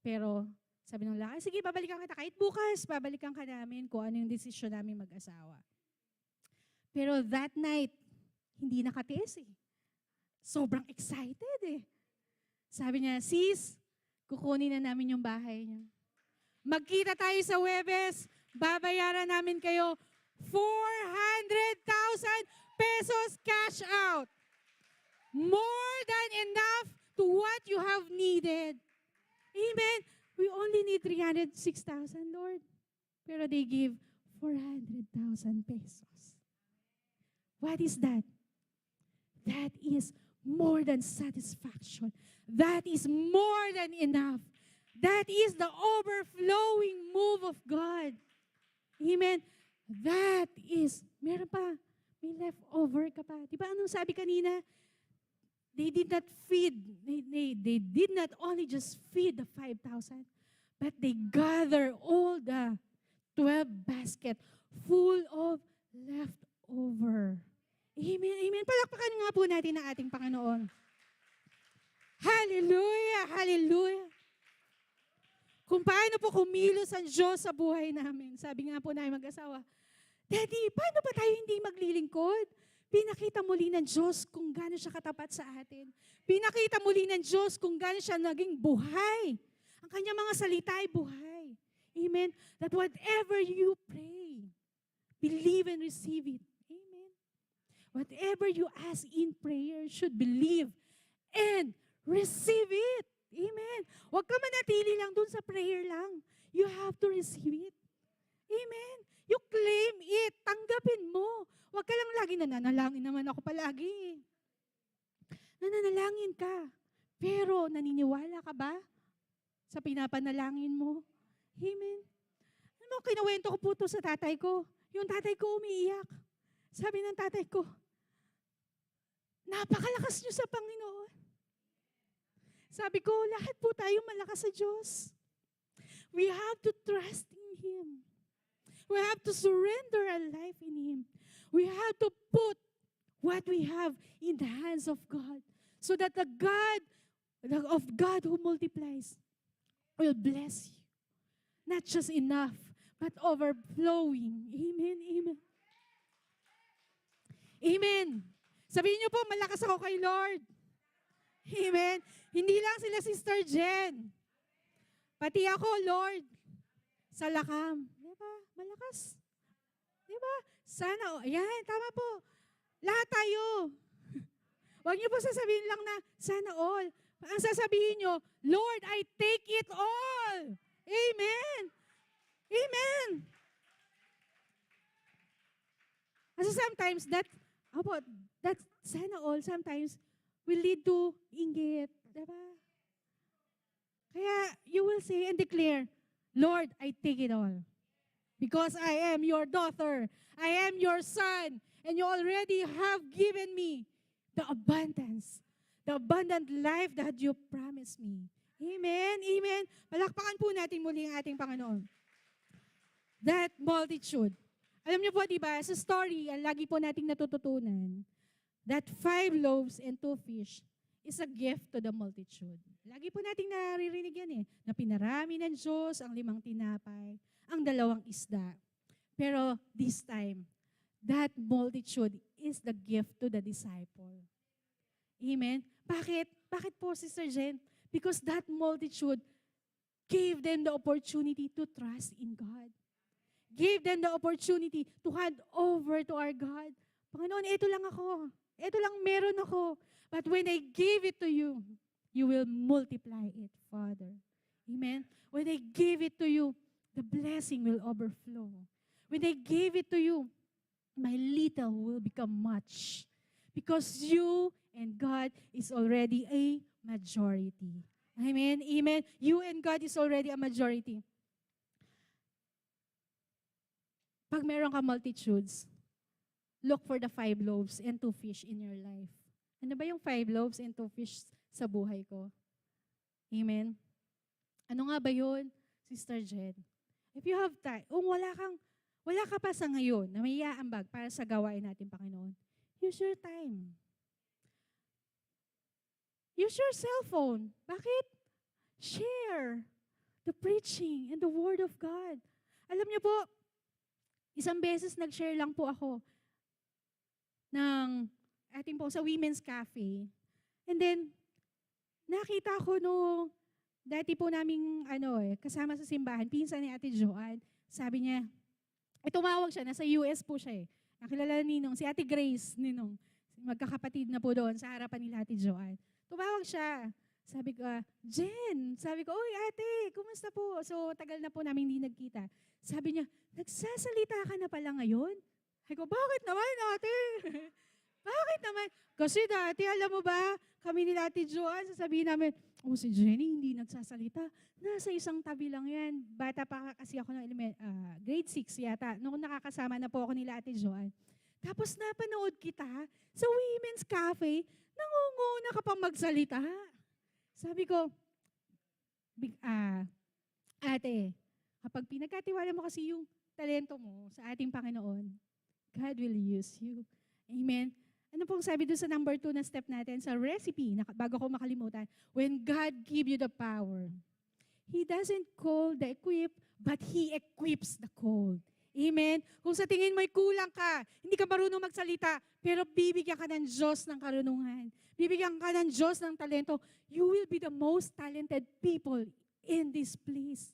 Pero, sabi nung lalaki, sige, babalikan kita. Kahit bukas, babalikan ka namin kung ano yung desisyon namin mag-asawa. Pero that night, hindi nakatiis eh. Sobrang excited eh. Sabi niya, sis, kukunin na namin yung bahay niyo. Magkita tayo sa Huwebes, babayaran namin kayo 400,000 pesos cash out. More than enough to what you have needed. Amen. We only need 306,000, Lord. Pero they give 400,000 pesos. What is that? That is more than satisfaction. That is more than enough. That is the overflowing move of God. Amen. That is, meron pa, may leftover ka pa. Di ba anong sabi kanina? They did not feed, they did not only just feed the 5,000, but they gather all the 12 basket full of leftover. Amen, amen. Palakpakan nga po natin ang ating Panginoon. Hallelujah, hallelujah. Kung paano po kumilos ang Diyos sa buhay namin. Sabi nga po namin mag-asawa, Daddy, paano ba tayo hindi maglilingkod? Pinakita muli ng Diyos kung gaano siya katapat sa atin. Pinakita muli ng Diyos kung gaano siya naging buhay. Ang kanyang mga salita ay buhay. Amen? That whatever you pray, believe and receive it. Amen? Whatever you ask in prayer, should believe and receive it. Amen? Huwag ka manatili lang dun sa prayer lang. You have to receive it. Amen? You claim it. Tanggapin mo. Huwag ka lang lagi nananalangin naman ako palagi. Nananalangin ka. Pero naniniwala ka ba sa pinapanalangin mo? Amen? Ano mo, kinuwento ko po ito sa tatay ko. Yung tatay ko umiiyak. Sabi ng tatay ko, napakalakas niyo sa Panginoon. Sabi ko, lahat po tayo malakas sa Diyos. We have to trust in Him. We have to surrender our life in Him. We have to put what we have in the hands of God so that the God of God who multiplies will bless you. Not just enough, but overflowing. Amen, amen. Amen. Sabihin niyo po, malakas ako kay Lord. Amen. Hindi lang sila Sister Jen. Pati ako, Lord. Sa lakam. Diba? Malakas. Diba? Sana, ayan, tama po. Lahat tayo. Huwag niyo po sasabihin lang na, sana all. Ang sasabihin niyo, Lord, I take it all. Amen. Amen. Kasi sometimes that sana all, sometimes will lead to inggit. Diba? Kaya you will say and declare, Lord, I take it all. Because I am your daughter. I am your son. And you already have given me the abundance. The abundant life that you promised me. Amen. Amen. Palakpakan po natin muli ang ating Panginoon. That multitude. Alam niyo po, di ba, sa story, ang lagi po nating natututunan, that 5 loaves and 2 fish is a gift to the multitude. Lagi po nating naririnig yan na pinarami ng Diyos ang 5 tinapay, ang 2 isda. Pero this time, that multitude is the gift to the disciple. Amen? Bakit? Bakit po, Sister Jen? Because that multitude gave them the opportunity to trust in God. Gave them the opportunity to hand over to our God. Panginoon, ito lang ako. Ito lang meron ako. But when I give it to you, you will multiply it, Father. Amen? When I give it to you, the blessing will overflow. When I gave it to you, my little will become much. Because you and God is already a majority. Amen? Amen? You and God is already a majority. Pag meron ka multitudes, look for the 5 loaves and 2 fish in your life. Ano ba yung 5 loaves and 2 fish sa buhay ko? Amen? Ano nga ba yun, Sister Jen? If you have time, kung wala ka pa sa ngayon na may iaambag para sa gawain natin, Panginoon, use your time. Use your cellphone. Bakit? Share the preaching and the Word of God. Alam niyo po, isang beses nag-share lang po ako ng ating po sa Women's Cafe. And then, nakita ko dati po naming kasama sa simbahan, pinsan ni Ate Joanne, sabi niya, tumawag siya, nasa US po siya eh. Nakilala ni Ninong, si Ate Grace, Ninong. Magkakapatid na po doon sa harapan nila Ate Joanne. Tumawag siya. Sabi ko, Jen, sabi ko, oy ate, kumusta po? So, tagal na po namin hindi nagkita. Sabi niya, nagsasalita ka na pala ngayon? Sabi ko, bakit naman ate? Bakit naman? Kasi dati, alam mo ba, kami nila Ate Joanne, sasabihin namin, si Jenny hindi nagsasalita. Nasa isang tabi lang yan. Bata pa kasi ako ng grade 6 yata. Noong nakakasama na po ako nila Ate Joanne. Tapos napanood kita sa Women's Cafe, nangunguna ka pang magsalita. Sabi ko, ate, kapag pinagkatiwala mo kasi yung talento mo sa ating Panginoon, God will use you. Amen? Ano pong sabi doon sa number 2 na step natin sa recipe, bago ko makalimutan? When God give you the power, He doesn't call the equipped, but He equips the called. Amen? Kung sa tingin mo'y kulang ka, hindi ka marunong magsalita, pero bibigyan ka ng Diyos ng karunungan. Bibigyan ka ng Diyos ng talento. You will be the most talented people in this place.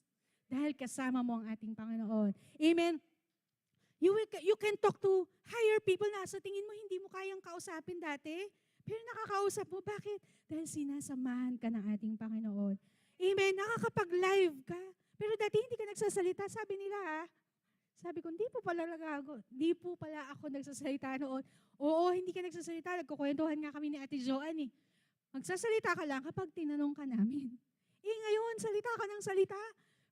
Dahil kasama mo ang ating Panginoon. Amen? You can talk to higher people na sa tingin mo hindi mo kayang kausapin dati. Pero nakakausap mo. Bakit? Dahil sinasamahan ka ng ating Panginoon. Amen? Nakakapag-live ka. Pero dati hindi ka nagsasalita. Sabi nila sabi ko, hindi po pala ako nagsasalita noon. Oo, hindi ka nagsasalita. Nagkukwentuhan nga kami ni Ate Joanne eh. Magsasalita ka lang kapag tinanong ka namin. Ngayon, salita ka ng salita.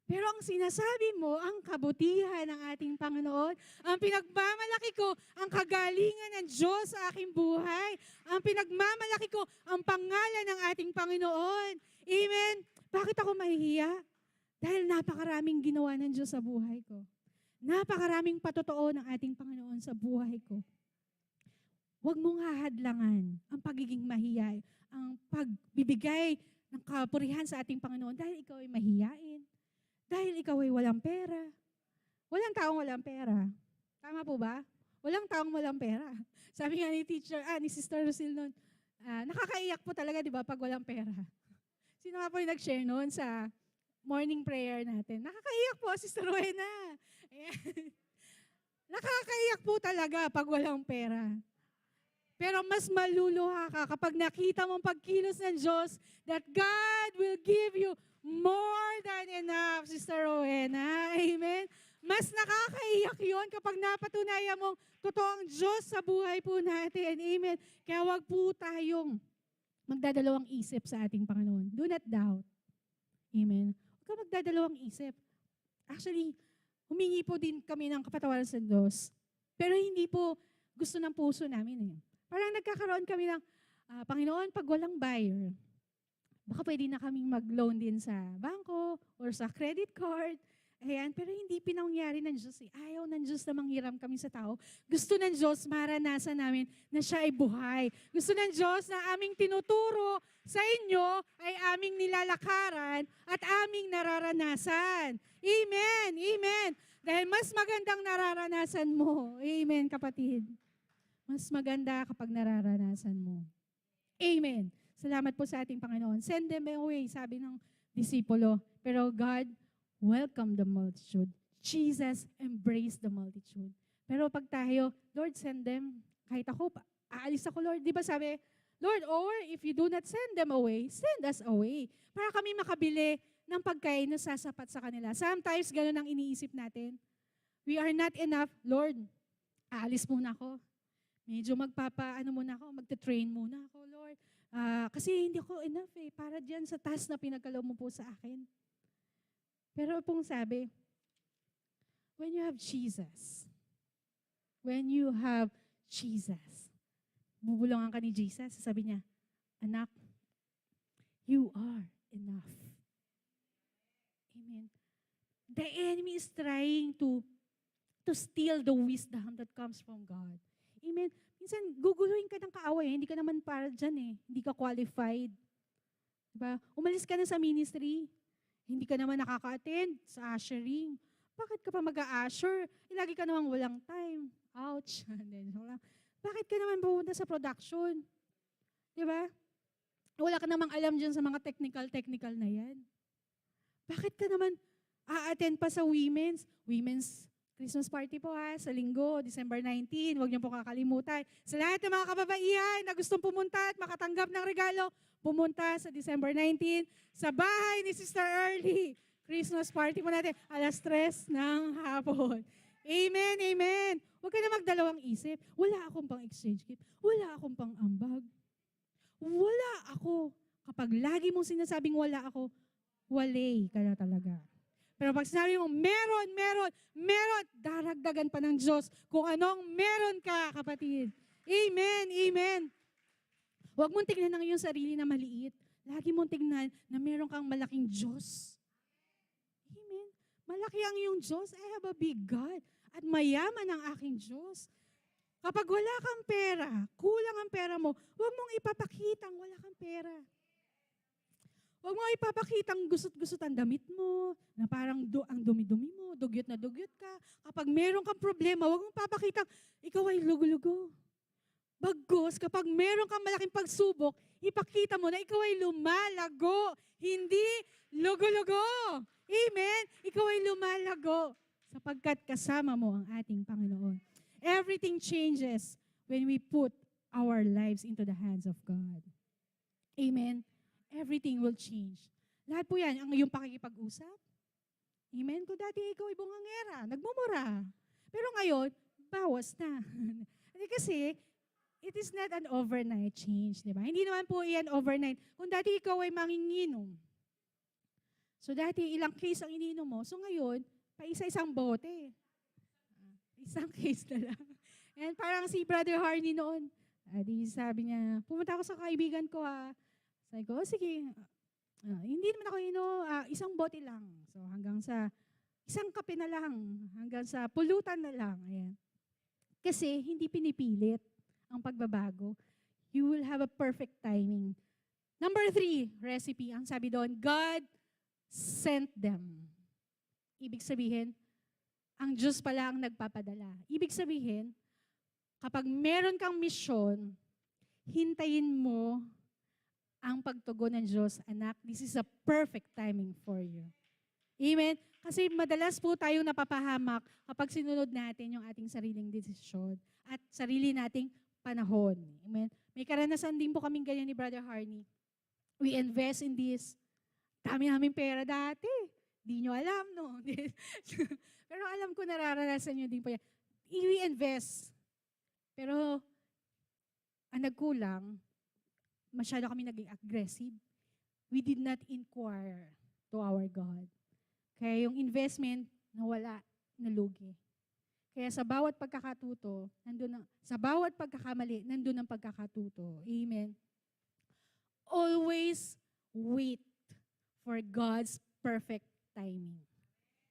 Pero ang sinasabi mo, ang kabutihan ng ating Panginoon, ang pinagmamalaki ko, ang kagalingan ng Diyos sa aking buhay, ang pinagmamalaki ko, ang pangalan ng ating Panginoon. Amen? Bakit ako mahihiya? Dahil napakaraming ginawa ng Diyos sa buhay ko. Napakaraming patotoo ng ating Panginoon sa buhay ko. Huwag mong hahadlangan ang pagiging mahiyain, ang pagbibigay ng kapurihan sa ating Panginoon dahil ikaw ay mahiyain, dahil ikaw ay walang pera. Walang taong walang pera. Tama po ba? Walang taong walang pera. Sabi nga ni Sister Rosil noon, nakakaiyak po talaga, di ba, pag walang pera. Sino nga po yung nag-share noon sa morning prayer natin? Nakakaiyak po, Sister Rowena. Nakakaiyak po talaga pag walang pera. Pero mas maluluha ka kapag nakita mong pagkilos ng Diyos that God will give you more than enough, Sister Rowena. Amen? Mas nakakaiyak yun kapag napatunayan mong totoong Diyos sa buhay po natin. Amen? Kaya wag po tayong magdadalawang isip sa ating Panginoon. Do not doubt. Amen? Huwag ka magdadalawang isip. Actually, humingi po din kami ng kapatawaran sa Diyos. Pero hindi po gusto ng puso namin eh. Parang nagkakaroon kami ng, Panginoon, pag walang buyer, baka pwede na kaming mag-loan din sa bangko or sa credit card. Ayan, pero hindi pinangyari ng Diyos eh. Ayaw ng Diyos na manghiram kami sa tao. Gusto ng Diyos maranasan namin na siya ay buhay. Gusto ng Diyos na aming tinuturo sa inyo ay aming nilalakaran at aming nararanasan. Amen, amen. Dahil mas magandang nararanasan mo. Amen, kapatid. Mas maganda kapag nararanasan mo. Amen. Salamat po sa ating Panginoon. Send them away, sabi ng disipulo. Pero God welcome the multitude. Jesus embraced the multitude. Pero pag tayo, Lord, send them. Kahit ako, aalis ako, Lord. Di ba sabi, Lord, or if you do not send them away, send us away. Para kami makabili ng pagkain na sasapat sa kanila. Sometimes, ganun ang iniisip natin. We are not enough. Lord, aalis muna ako. Medyo muna ako, magte-train muna ako, Lord. Kasi hindi ako enough eh. Para dyan sa task na pinagkaloob mo po sa akin. Pero pong sabi, when you have Jesus, bubulungan ka ni Jesus, sabi niya, anak, you are enough. Amen. The enemy is trying to steal the wisdom that comes from God. Amen. Minsan, guguluhin ka ng kaaway. Hindi ka naman para dyan eh. Hindi ka qualified. Diba? Umalis ka na sa ministry. Hindi ka naman nakaka-attend sa ushering. Bakit ka pa mag-a-usher? Lagi ka naman walang time. Ouch. Bakit ka naman pumunta sa production? Diba? Wala ka namang alam dyan sa mga technical na yan. Bakit ka naman a-attend pa sa women's Christmas party po sa linggo, December 19. Huwag niyo po kakalimutan. Sa lahat ng mga kababaihan na gustong pumunta at makatanggap ng regalo, pumunta sa December 19 sa bahay ni Sister Early. Christmas party po natin, 3:00 ng hapon. Amen, amen. Huwag ka na magdalawang isip. Wala akong pang exchange gift. Wala akong pang ambag. Wala ako. Kapag lagi mong sinasabing wala ako, walay ka na talaga. Pero pag sinabi mo, meron, daragdagan pa ng Diyos kung anong meron ka, kapatid. Amen, amen. Huwag mong tignan ang iyong sarili na maliit. Lagi mong tignan na meron kang malaking Diyos. Amen. Malaki ang iyong Diyos. I have a big God. At mayaman ang aking Diyos. Kapag wala kang pera, kulang ang pera mo, huwag mong ipapakitang wala kang pera. Huwag mo ipapakitang gusot-gusot ang damit mo, na parang ang dumi-dumi mo, dugyot na dugyot ka. Kapag meron kang problema, huwag mong papakitang ikaw ay lugo-lugo. Bagkus, kapag meron kang malaking pagsubok, ipakita mo na ikaw ay lumalago, hindi lugo-lugo. Amen? Ikaw ay lumalago sapagkat kasama mo ang ating Panginoon. Everything changes when we put our lives into the hands of God. Amen? Everything will change. Lahat po yan, ang iyong pakikipag-usap. Amen? Kung dati ikaw ay bungangera, nagmumura. Pero ngayon, bawas na. Kasi, it is not an overnight change, di ba? Hindi naman po yan overnight. Kung dati ikaw ay manginginom, so dati ilang case ang ininom mo, so ngayon, pa isa-isang bote. Isang case na lang. And parang si Brother Harney noon, di sabi niya, pumunta ako sa kaibigan ko Sabi ko, sige, hindi naman ako isang bote lang. So hanggang sa isang kape na lang, hanggang sa pulutan na lang. Ayan. Kasi hindi pinipilit ang pagbabago. You will have a perfect timing. Number 3, recipe. Ang sabi doon, God sent them. Ibig sabihin, ang Diyos pala ang nagpapadala. Ibig sabihin, kapag meron kang misyon, hintayin mo ang pagtugon ng Diyos, anak, this is a perfect timing for you. Amen? Kasi madalas po tayong napapahamak kapag sinunod natin yung ating sariling desisyon at sarili nating panahon. Amen? May karanasan din po kaming ganyan ni Brother Harney. We invest in this. Dami namin pera dati. Di nyo alam, no? Pero alam ko nararanasan nyo din po yan. We invest. Pero ang nagkulang, masyado kami naging aggressive. We did not inquire to our God. Kaya yung investment, nawala, nalugi. Kaya sa bawat pagkakatuto, sa bawat pagkakamali, nandun ang pagkakatuto. Amen. Always wait for God's perfect timing.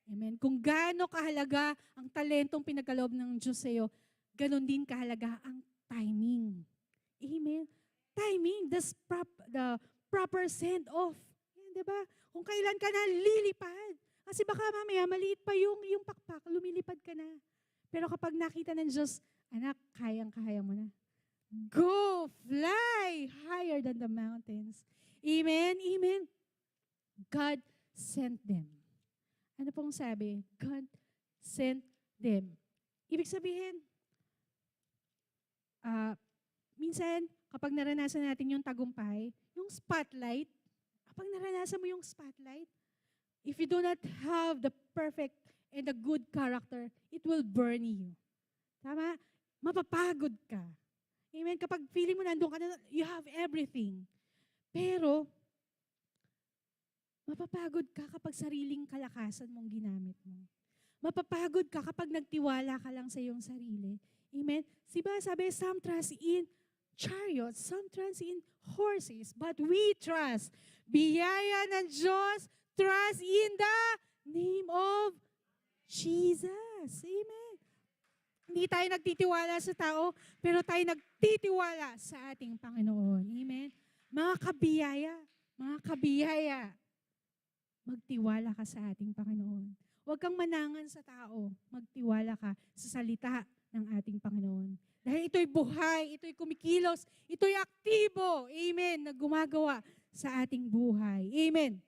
Amen. Kung gaano kahalaga ang talentong pinagkaloob ng Diyos sa iyo, ganon din kahalaga ang timing. Amen. Timing, the proper send-off. Yan, diba? Kung kailan ka na lilipad. Kasi baka mamaya maliit pa yung pakpak, lumilipad ka na. Pero kapag nakita ng Diyos, anak, kayang-kaya mo na. Go, fly higher than the mountains. Amen, amen. God sent them. Ano pong sabi? God sent them. Ibig sabihin, minsan, kapag naranasan natin yung tagumpay, yung spotlight, kapag naranasan mo yung spotlight, if you do not have the perfect and the good character, it will burn you. Tama? Mapapagod ka. Amen? Kapag feeling mo nandun ka na, you have everything. Pero, mapapagod ka kapag sariling kalakasan mong ginamit mo. Mapapagod ka kapag nagtiwala ka lang sa iyong sarili. Amen? Diba sabi, some trust in chariots, some trust in horses, but we trust. Biyaya ng Diyos, trust in the name of Jesus. Amen. Hindi tayo nagtitiwala sa tao, pero tayo nagtitiwala sa ating Panginoon. Amen. Mga kabiyaya, magtiwala ka sa ating Panginoon. Huwag kang manangan sa tao, magtiwala ka sa salita ng ating Panginoon. Dahil ito'y buhay, ito'y kumikilos, ito'y aktibo, amen, na gumagawa sa ating buhay. Amen.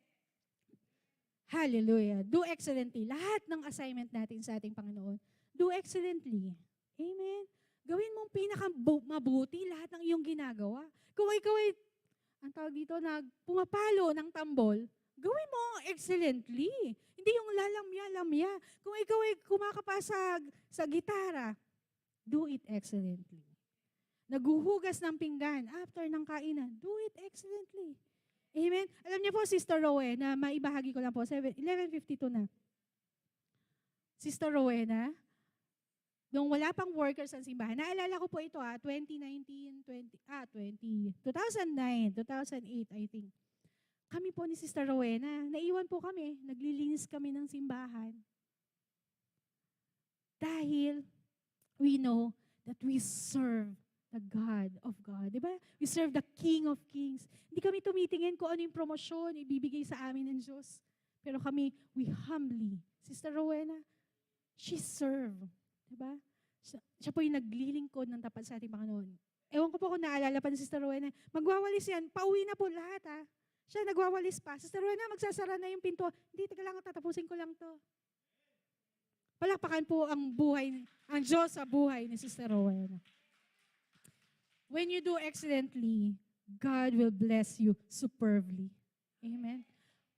Hallelujah. Do excellently. Lahat ng assignment natin sa ating Panginoon, do excellently. Amen. Gawin mong pinakamabuti lahat ng iyong ginagawa. Kung ikaw ay, ang tawag dito, pumapalo ng tambol, gawin mo excellently. Hindi yung lalamya-lamya. Kung ikaw ay kumakapasag sa gitara, do it excellently. Naguhugas ng pinggan after ng kainan, do it excellently. Amen? Alam niyo po, Sister Rowena, maibahagi ko lang po, 11:52 na. Sister Rowena, nung wala pang workers sa simbahan, naalala ko po ito 2009, 2008, I think. Kami po ni Sister Rowena, naiwan po kami, naglilinis kami ng simbahan. Dahil we know that we serve the God of God. Diba? We serve the King of Kings. Hindi kami tumitingin kung ano yung promosyon ibibigay sa amin ng Diyos. Pero kami, we humbly. Sister Rowena, she served. Diba? Siya po yung naglilingkod ng tapat sa ating Panginoon. Ewan ko po kung naalala pa ni Sister Rowena, magwawalis yan, pauwi na po lahat Siya nagwawalis pa. Sister Rowena, magsasara na yung pinto. Hindi, taga lang, tatapusin ko lang to. Palakpakan po ang Diyos sa buhay ni Sister Rowena. When you do excellently, God will bless you superbly. Amen.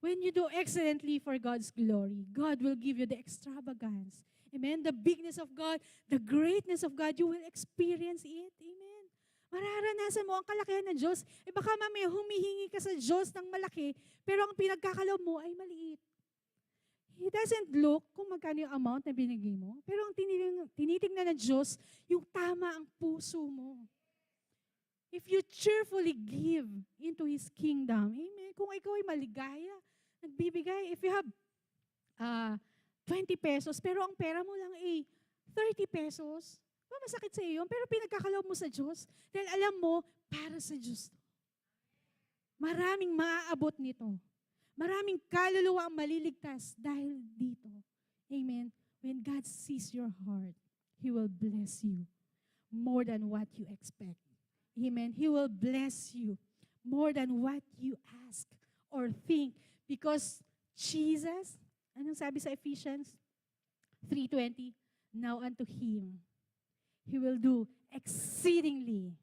When you do excellently for God's glory, God will give you the extravagance. Amen. The bigness of God, the greatness of God, you will experience it. Amen. Mararanasan mo ang kalakihan ng Diyos. Baka mamaya humihingi ka sa Diyos ng malaki, pero ang pinagkakalaw mo ay maliit. He doesn't look kung magkano yung amount na binigay mo, pero ang tinitingnan ng Diyos, yung tama ang puso mo. If you cheerfully give into His kingdom, amen, kung ikaw ay maligaya, nagbibigay, if you have 20 pesos, pero ang pera mo lang ay 30 pesos, masakit sa iyo, pero pinagkakalaw mo sa Diyos, dahil alam mo, para sa Diyos. Maraming maaabot nito. Maraming kaluluwa ang maliligtas dahil dito. Amen. When God sees your heart, He will bless you more than what you expect. Amen. He will bless you more than what you ask or think. Because Jesus, anong sabi sa Ephesians 3:20? Now unto Him, He will do exceedingly,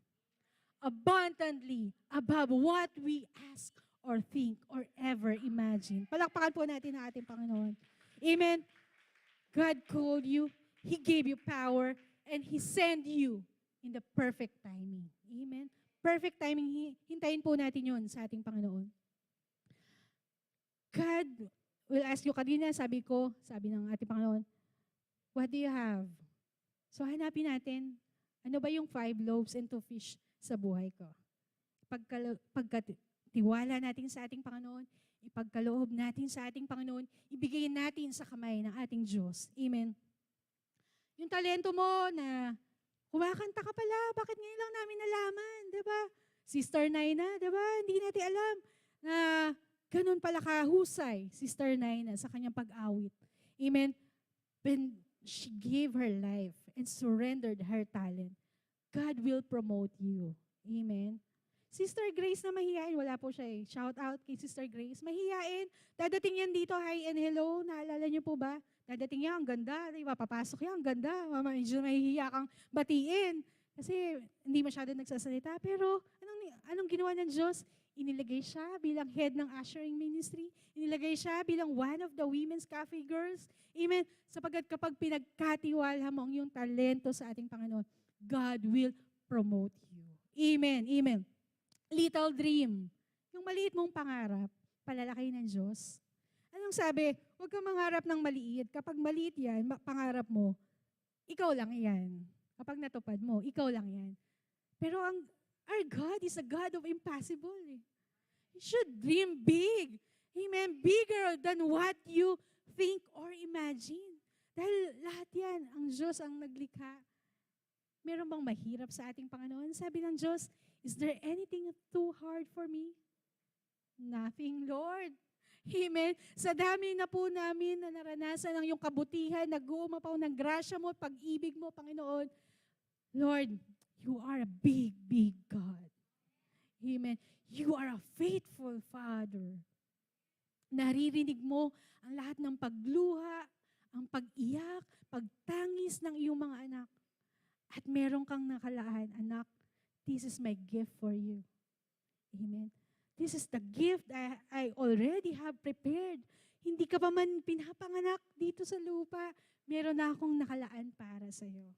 abundantly, above what we ask or think or ever imagine. Palakpakan po natin ang ating Panginoon. Amen. God called you, He gave you power, and He sent you in the perfect timing. Amen. Perfect timing, hintayin po natin yun sa ating Panginoon. God will ask you, kanina sabi ng ating Panginoon, what do you have? So hanapin natin, ano ba yung 5 loaves and 2 fish sa buhay ko? Pagkatiwala natin sa ating Panginoon, ipagkaloob natin sa ating Panginoon, ibigay natin sa kamay ng ating Diyos. Amen. Yung talento mo na kumakanta ka pala, bakit ngayon lang namin nalaman, diba? Sister Naina, diba? Hindi natin alam na ganun pala kahusay, Sister Naina, sa kanyang pag-awit. Amen. When she gave her life and surrendered her talent, God will promote you. Amen. Sister Grace na mahihain, wala po siya eh. Shout out kay Sister Grace. Mahihain, dadating yan dito, hi and hello, naalala niyo po ba? Dadating yan, ang ganda, diba? Papasok yan, ang ganda. Medyo mahihiya kang batiin. Kasi hindi masyado nagsasalita. Pero anong ginawa ng Diyos? Inilagay siya bilang head ng ushering ministry. Inilagay siya bilang one of the women's cafe girls. Amen. Sapagkat kapag pinagkatiwala mo ang iyong talento sa ating Panginoon, God will promote you. Amen. Amen. Little dream. Yung maliit mong pangarap, palalaki ng Diyos. Anong sabi? Huwag kang mangarap ng maliit. Kapag maliit yan, pangarap mo, ikaw lang yan. Kapag natupad mo, ikaw lang yan. Pero our God is a God of impossible. You should dream big. Amen. Bigger than what you think or imagine. Dahil lahat yan, ang Diyos ang naglikha. Meron bang mahirap sa ating Panginoon? Sabi ng Diyos, is there anything too hard for me? Nothing, Lord. Amen. Sa dami na po namin na naranasan ang iyong kabutihan, nag-uumapaw ng grasya mo, pag-ibig mo, Panginoon. Lord, you are a big, big God. Amen. You are a faithful Father. Naririnig mo ang lahat ng pagluha, ang pag-iyak, pagtangis ng iyong mga anak. At meron kang nakalaan, anak, this is my gift for you. Amen. This is the gift I already have prepared. Hindi ka pa man pinapanganak dito sa lupa. Meron na akong nakalaan para sa iyo.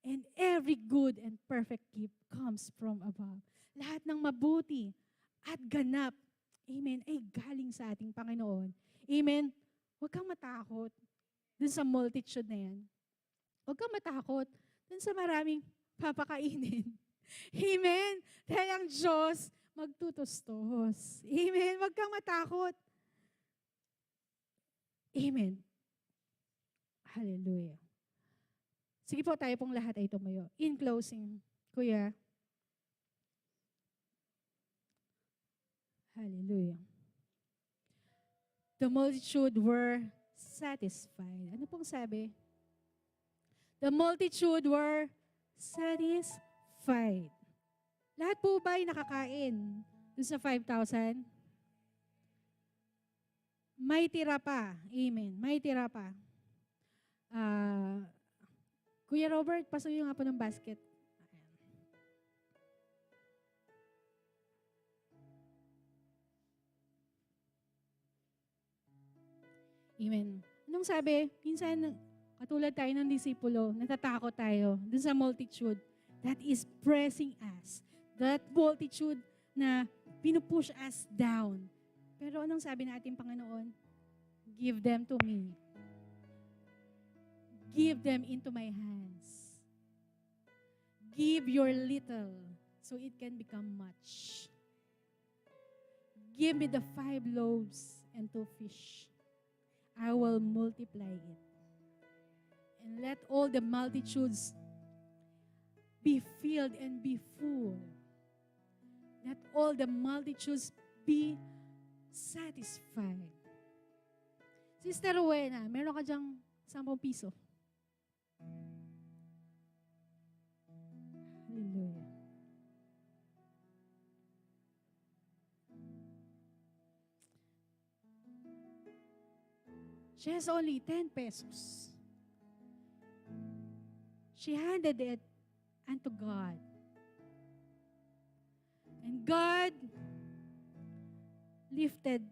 And every good and perfect gift comes from above. Lahat ng mabuti at ganap, amen, ay galing sa ating Panginoon. Amen. Huwag kang matakot dun sa multitude na yan. Huwag kang matakot dun sa maraming papakainin. Amen. Dahil ang Diyos magtutustos. Amen. Huwag kang matakot. Amen. Hallelujah. Sige po, tayo pong lahat ay tumayo. In closing, Kuya. Hallelujah. The multitude were satisfied. Ano pong sabi? The multitude were satisfied. Lahat po ba ay nakakain doon sa 5,000? May tira pa. Amen. May tira pa. Kuya Robert, pasuyo nga po ng basket. Amen. Anong sabi? Minsan, katulad tayo ng disipulo, natatakot tayo dun sa multitude that is pressing us. That multitude na pinupush us down. Pero anong sabi ng ating Panginoon? Give them to me. Give them into my hands. Give your little so it can become much. Give me the 5 loaves and 2 fish. I will multiply it. And let all the multitudes be filled and be full. Let all the multitudes be satisfied. Sister Rowena, meron ka dyang 10 piso. Hallelujah. She has only 10 pesos. She handed it unto God. And God lifted.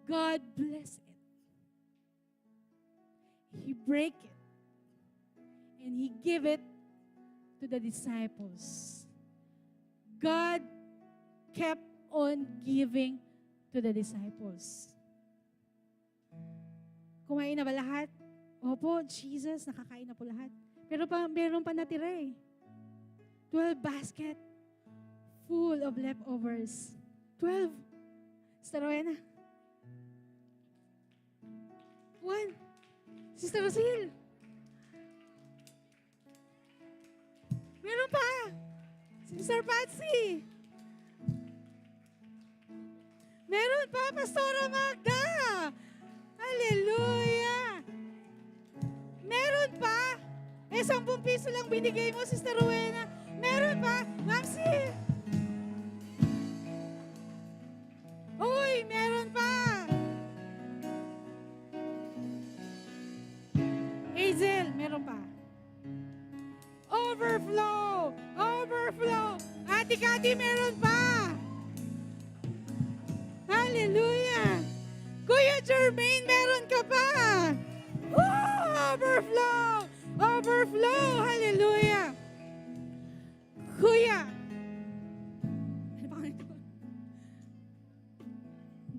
God blessed it. He break it. And He gave it to the disciples. God kept on giving to the disciples. Kumain na ba lahat? Opo, Jesus, nakakain na po lahat. Pero meron pa natira eh. 12 basket full of leftovers. 12. Sister Rowena. 1. Sister Rosil. Meron pa. Sister Patsy. Meron pa, Pastora Magda. Hallelujah. Meron pa. 10 piso lang binigay mo, Sister Rowena. Meron pa. Mamsi. Uy, meron pa. Hazel, meron pa. Overflow. Overflow. Ate Kati, meron pa. Hallelujah. Kuya Jermaine, meron ka pa. Overflow. Overflow. Hallelujah. Kuya. Ano pa ito?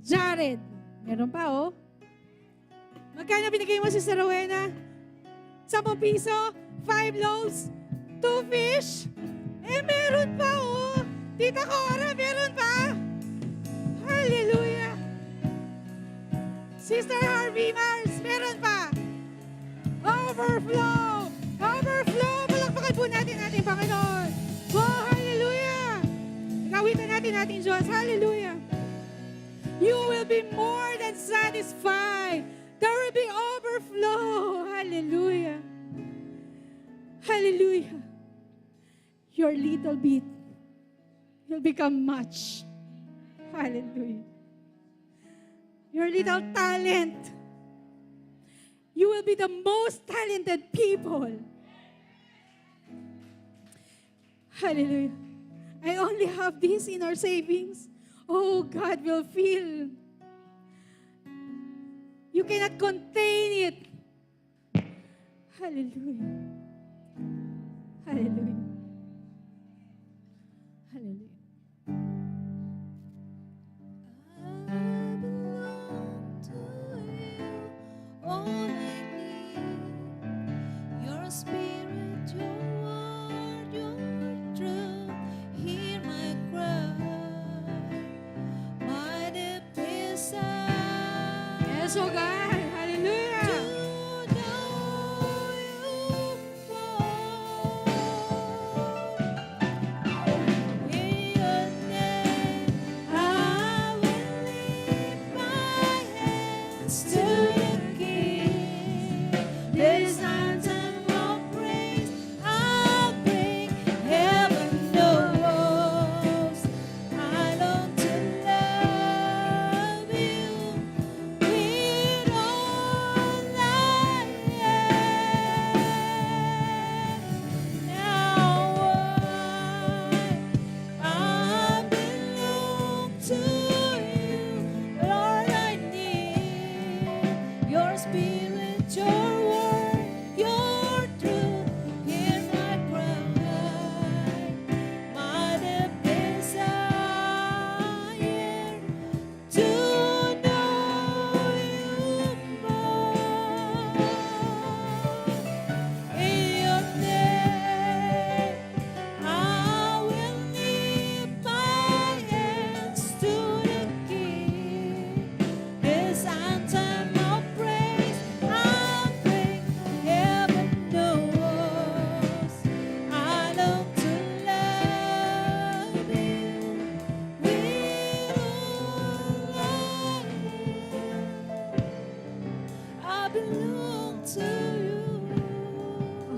Jared. Meron pa, oh. Magkano binigay mo, Sister Rowena? 10 piso, 5 loaves, 2 fish. Eh, meron pa, oh. Tita Cora, meron pa. Hallelujah. Sister Harvey Mars, meron pa. Overflow. Overflow. Palakpakan po natin ating Panginoon. Oh, hallelujah. Ikawitan natin ating Diyos. Hallelujah. You will be more than satisfied. There will be overflow. Hallelujah. Hallelujah. Your little bit will become much. Hallelujah. Your little talent, You will be the most talented people. Hallelujah. I only have this in our savings. Oh, God will fill. You cannot contain it. Hallelujah. Hallelujah. Hallelujah. I belong to you. All I need, your spirit, your word, your truth. Hear my cry, my deep desire. Yes, oh God. Hallelujah. To know you more. In your name, I will lift my hands to the King. This anthem of praise I'll bring. Heaven knows I long to love you with all I am. Now I belong to you, Lord. I need your spirit, your word, your truth. Hear my cry, my deep desire to know you more. In your name, I will lift my hands to the King. This anthem of praise I'll bring. Heaven knows I long to love you with all I belong to you.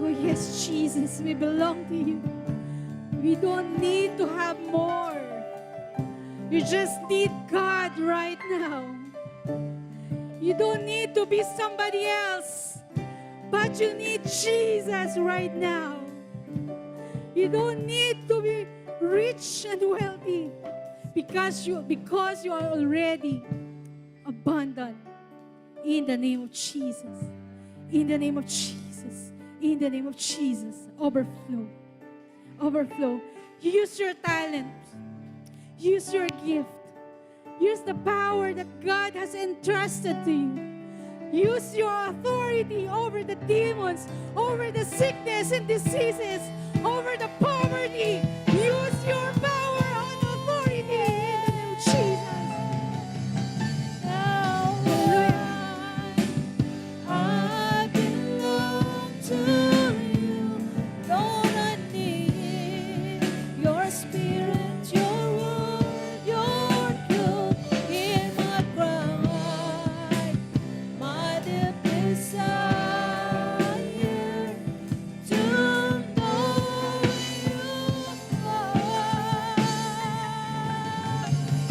Oh, yes, Jesus, we belong to you. We don't need to have more. You just need God right now. You don't need to be somebody else, but you need Jesus right now. You don't need to be rich and wealthy because you are already abundant. In the name of Jesus. In the name of Jesus. In the name of Jesus. Overflow. Overflow. Use your talent. Use your gift. Use the power that God has entrusted to you. Use your authority over the demons, over the sickness and diseases, over the poverty. Use your power and authority in the name of Jesus. I belong to you, Lord. I need your spirit, your word, your truth. Hear my cry, my deep desire to know you more.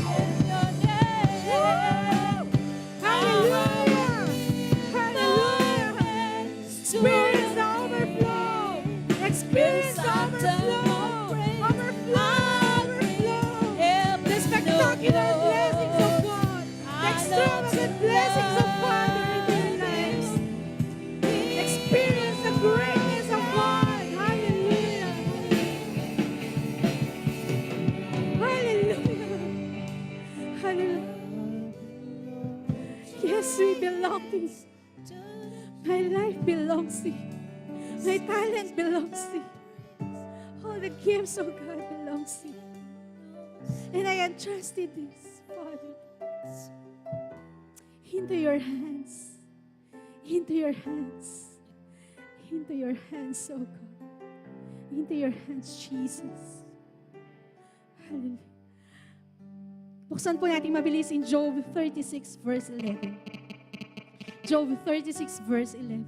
In your name, Hallelujah! Hallelujah! Experience the overflow! Experience the overflow! Overflow! The spectacular blessings of God! The extravagant blessings of Father in your lives! Experience the greatness of God! Hallelujah! Hallelujah! Hallelujah! Yes, we belong to you. My life belongs to you. My talent belongs to you. All the gifts of God belongs to you. And I entrusted this, Father, into your hands. Into your hands. Into your hands, oh God. Into your hands, Jesus. Hallelujah. Buksan po natin mabilis in Job 36 verse 11. Job 36 verse 11.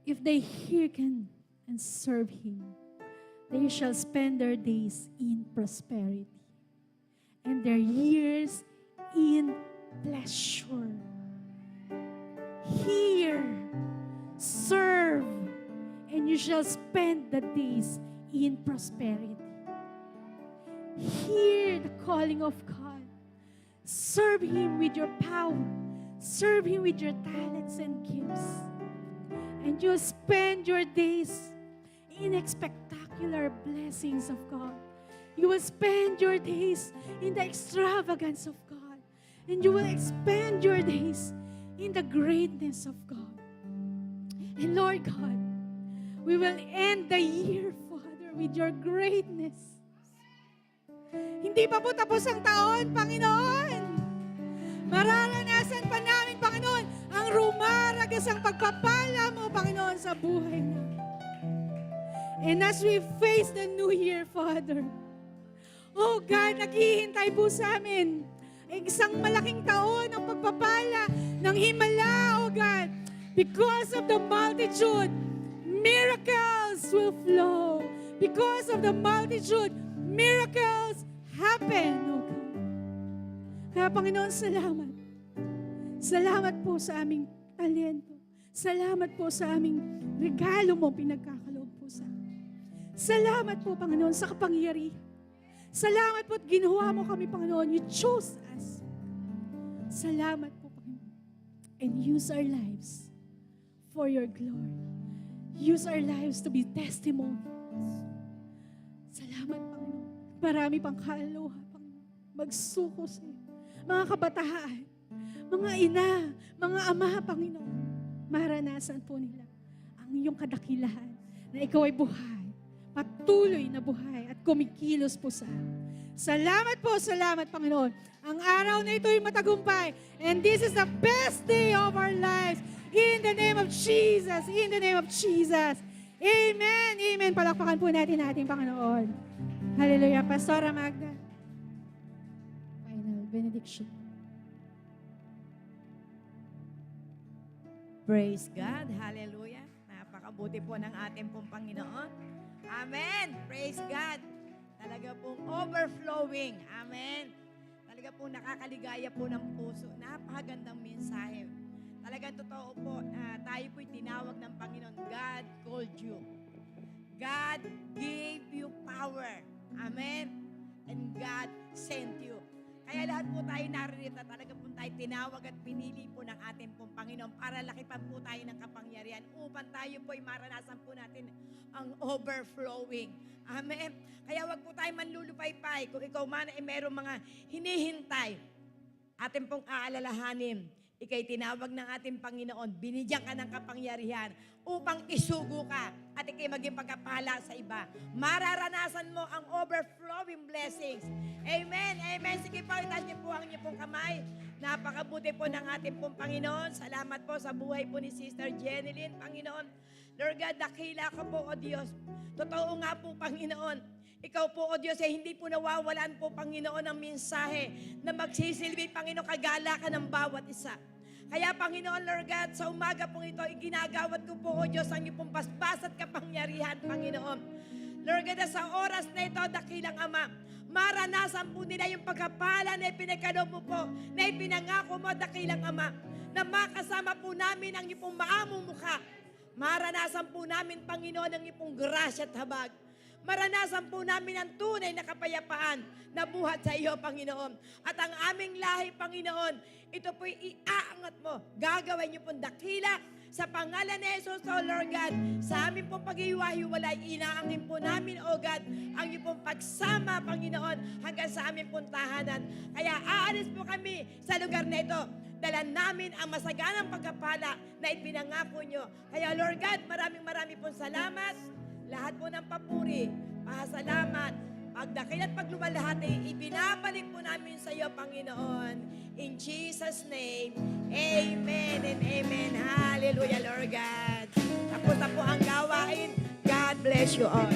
If they hearken and serve Him, they shall spend their days in prosperity. and their years in pleasure. Hear, serve, and you shall spend the days in prosperity. Hear the calling of God. Serve Him with your power. Serve Him with your talents and gifts. And you'll spend your days in spectacular blessings of God. You will spend your days in the extravagance of God. And you will spend your days in the greatness of God. And Lord God, we will end the year, Father, with your greatness. Hindi pa po tapos ang taon, Panginoon. Mararanasan pa namin, Panginoon, ang rumaragas ang pagpapala mo, Panginoon, sa buhay namin. And as we face the new year, Father, oh God, naghihintay po sa amin isang malaking taon ng pagpapala ng himala, oh God. Because of the multitude, miracles will flow. Because of the multitude, miracles happen, oh God. Kaya Panginoon, salamat. Salamat po sa aming talento. Salamat po sa aming regalo mo pinagkakaloob po sa amin. Salamat po, Panginoon, sa kapangyarihan. Salamat po at ginawa mo kami, Panginoon. You chose us. Salamat po, Panginoon. And use our lives for your glory. Use our lives to be testimonies. Salamat, Panginoon. Marami pang kaaloha, Panginoon. Magsuko sa iyo. Mga kabataan, mga ina, mga ama, Panginoon. Maranasan po nila ang iyong kadakilahan na ikaw ay buhay, patuloy na buhay at kumikilos po sa amin. Salamat, Panginoon. Ang araw na ito ay matagumpay. And this is the best day of our lives. In the name of Jesus. In the name of Jesus. Amen. Amen. Palakpakan po natin ating Panginoon. Hallelujah. Pastora Magda. Final benediction. Praise God. Hallelujah. Napakabuti po ng ating pong Panginoon. Amen. Praise God. Talaga pong overflowing. Amen. Talaga pong nakakaligaya po ng puso. Napakagandang mensahe. Talagang totoo po, tayo po'y tinawag ng Panginoon. God called you. God gave you power. Amen. And God sent you. Kaya lahat po tayo naririto, talaga po tayo tinawag at pinili po ng ating pong Panginoon para lakipan po tayo ng kapangyarihan upang tayo po'y maranasan po natin ang overflowing. Amen. Kaya wag po tayo manlulupaypay. Kung ikaw man ay mayroong mga hinihintay, ating pong aalalahanin, ikay tinawag ng ating Panginoon, binigyan ka ng kapangyarihan upang isugo ka at ikay maging pagkapala sa iba. Mararanasan mo ang overflowing blessings. Amen, amen. Sige po, itaas niyo po ang inyong pong kamay. Napakabuti po ng ating pong Panginoon. Salamat po sa buhay po ni Sister Jeneline, Panginoon. Lord God, dakila ka po, O Diyos. Totoo nga po, Panginoon. Ikaw po, O Diyos, hindi po nawawalan po, Panginoon, ng mensahe na magsisilbi, Panginoon, kagalakan ng bawat isa. Kaya, Panginoon, Lord God, sa umaga pong ito, iginagawad ko po, O Diyos, ang iyong pong basbas at kapangyarihan, Panginoon. Lord God, sa oras na ito, dakilang Ama, maranasan po nila yung pagkapala na ipinagkaloob mo po, na ipinangako mo, dakilang Ama, na makasama po namin ang iyong pong maamong mukha. Maranasan po namin, Panginoon, ang iyong pong grasya at habag. Maranasan po namin ang tunay na kapayapaan na buhat sa iyo, Panginoon. At ang aming lahi, Panginoon, ito po'y iaangat mo. Gagawin niyo pong dakila sa pangalan ni Jesus, O Lord God. Sa aming pong pag-iwahiwalay, inaangin po namin, O God, ang iyong pong pagsama, Panginoon, hanggang sa aming pong tahanan. Kaya aalis po kami sa lugar na ito. Dala namin ang masaganang pagkapala na ipinangako nyo. Kaya Lord God, maraming pong salamat. Lahat po ng papuri, pasalamat, pagdakil at pagluwalhati, ibinabalik po namin sa iyo, Panginoon. In Jesus' name, amen and amen. Hallelujah, Lord God. Tapos na po ang gawain. God bless you all.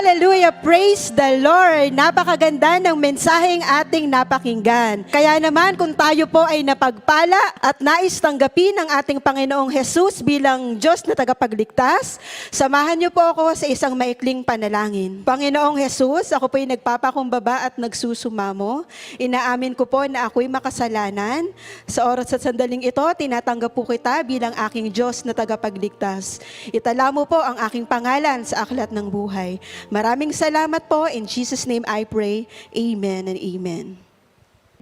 Hallelujah! Praise the Lord! Napakaganda ng mensaheng ating napakinggan. Kaya naman kung tayo po ay napagpala at nais tanggapin ang ating Panginoong Jesus bilang Diyos na tagapagligtas, samahan niyo po ako sa isang maikling panalangin. Panginoong Jesus, ako po ay nagpapakumbaba at nagsusumamo. Inaamin ko po na ako'y makasalanan. Sa oras at sandaling ito, tinatanggap po kita bilang aking Diyos na tagapagligtas. Itala mo po ang aking pangalan sa aklat ng buhay. Maraming salamat po. In Jesus' name I pray. Amen and amen.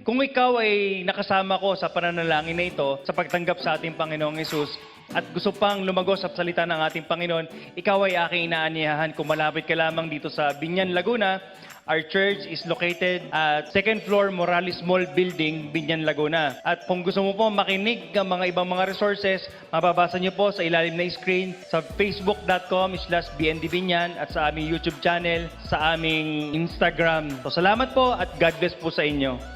Kung ikaw ay nakasama ko sa pananalangin na ito, sa pagtanggap sa ating Panginoong Hesus, at gusto pang lumagos sa salita ng ating Panginoon, ikaw ay aking inaanyayahan kung malapit ka lamang dito sa Binyan, Laguna. Our church is located at 2nd floor Morales Mall Building, Binyan, Laguna. At kung gusto mo po makinig ng mga ibang mga resources, mababasa niyo po sa ilalim na screen sa facebook.com/bndbinyan at sa aming YouTube channel, sa aming Instagram. So salamat po at God bless po sa inyo.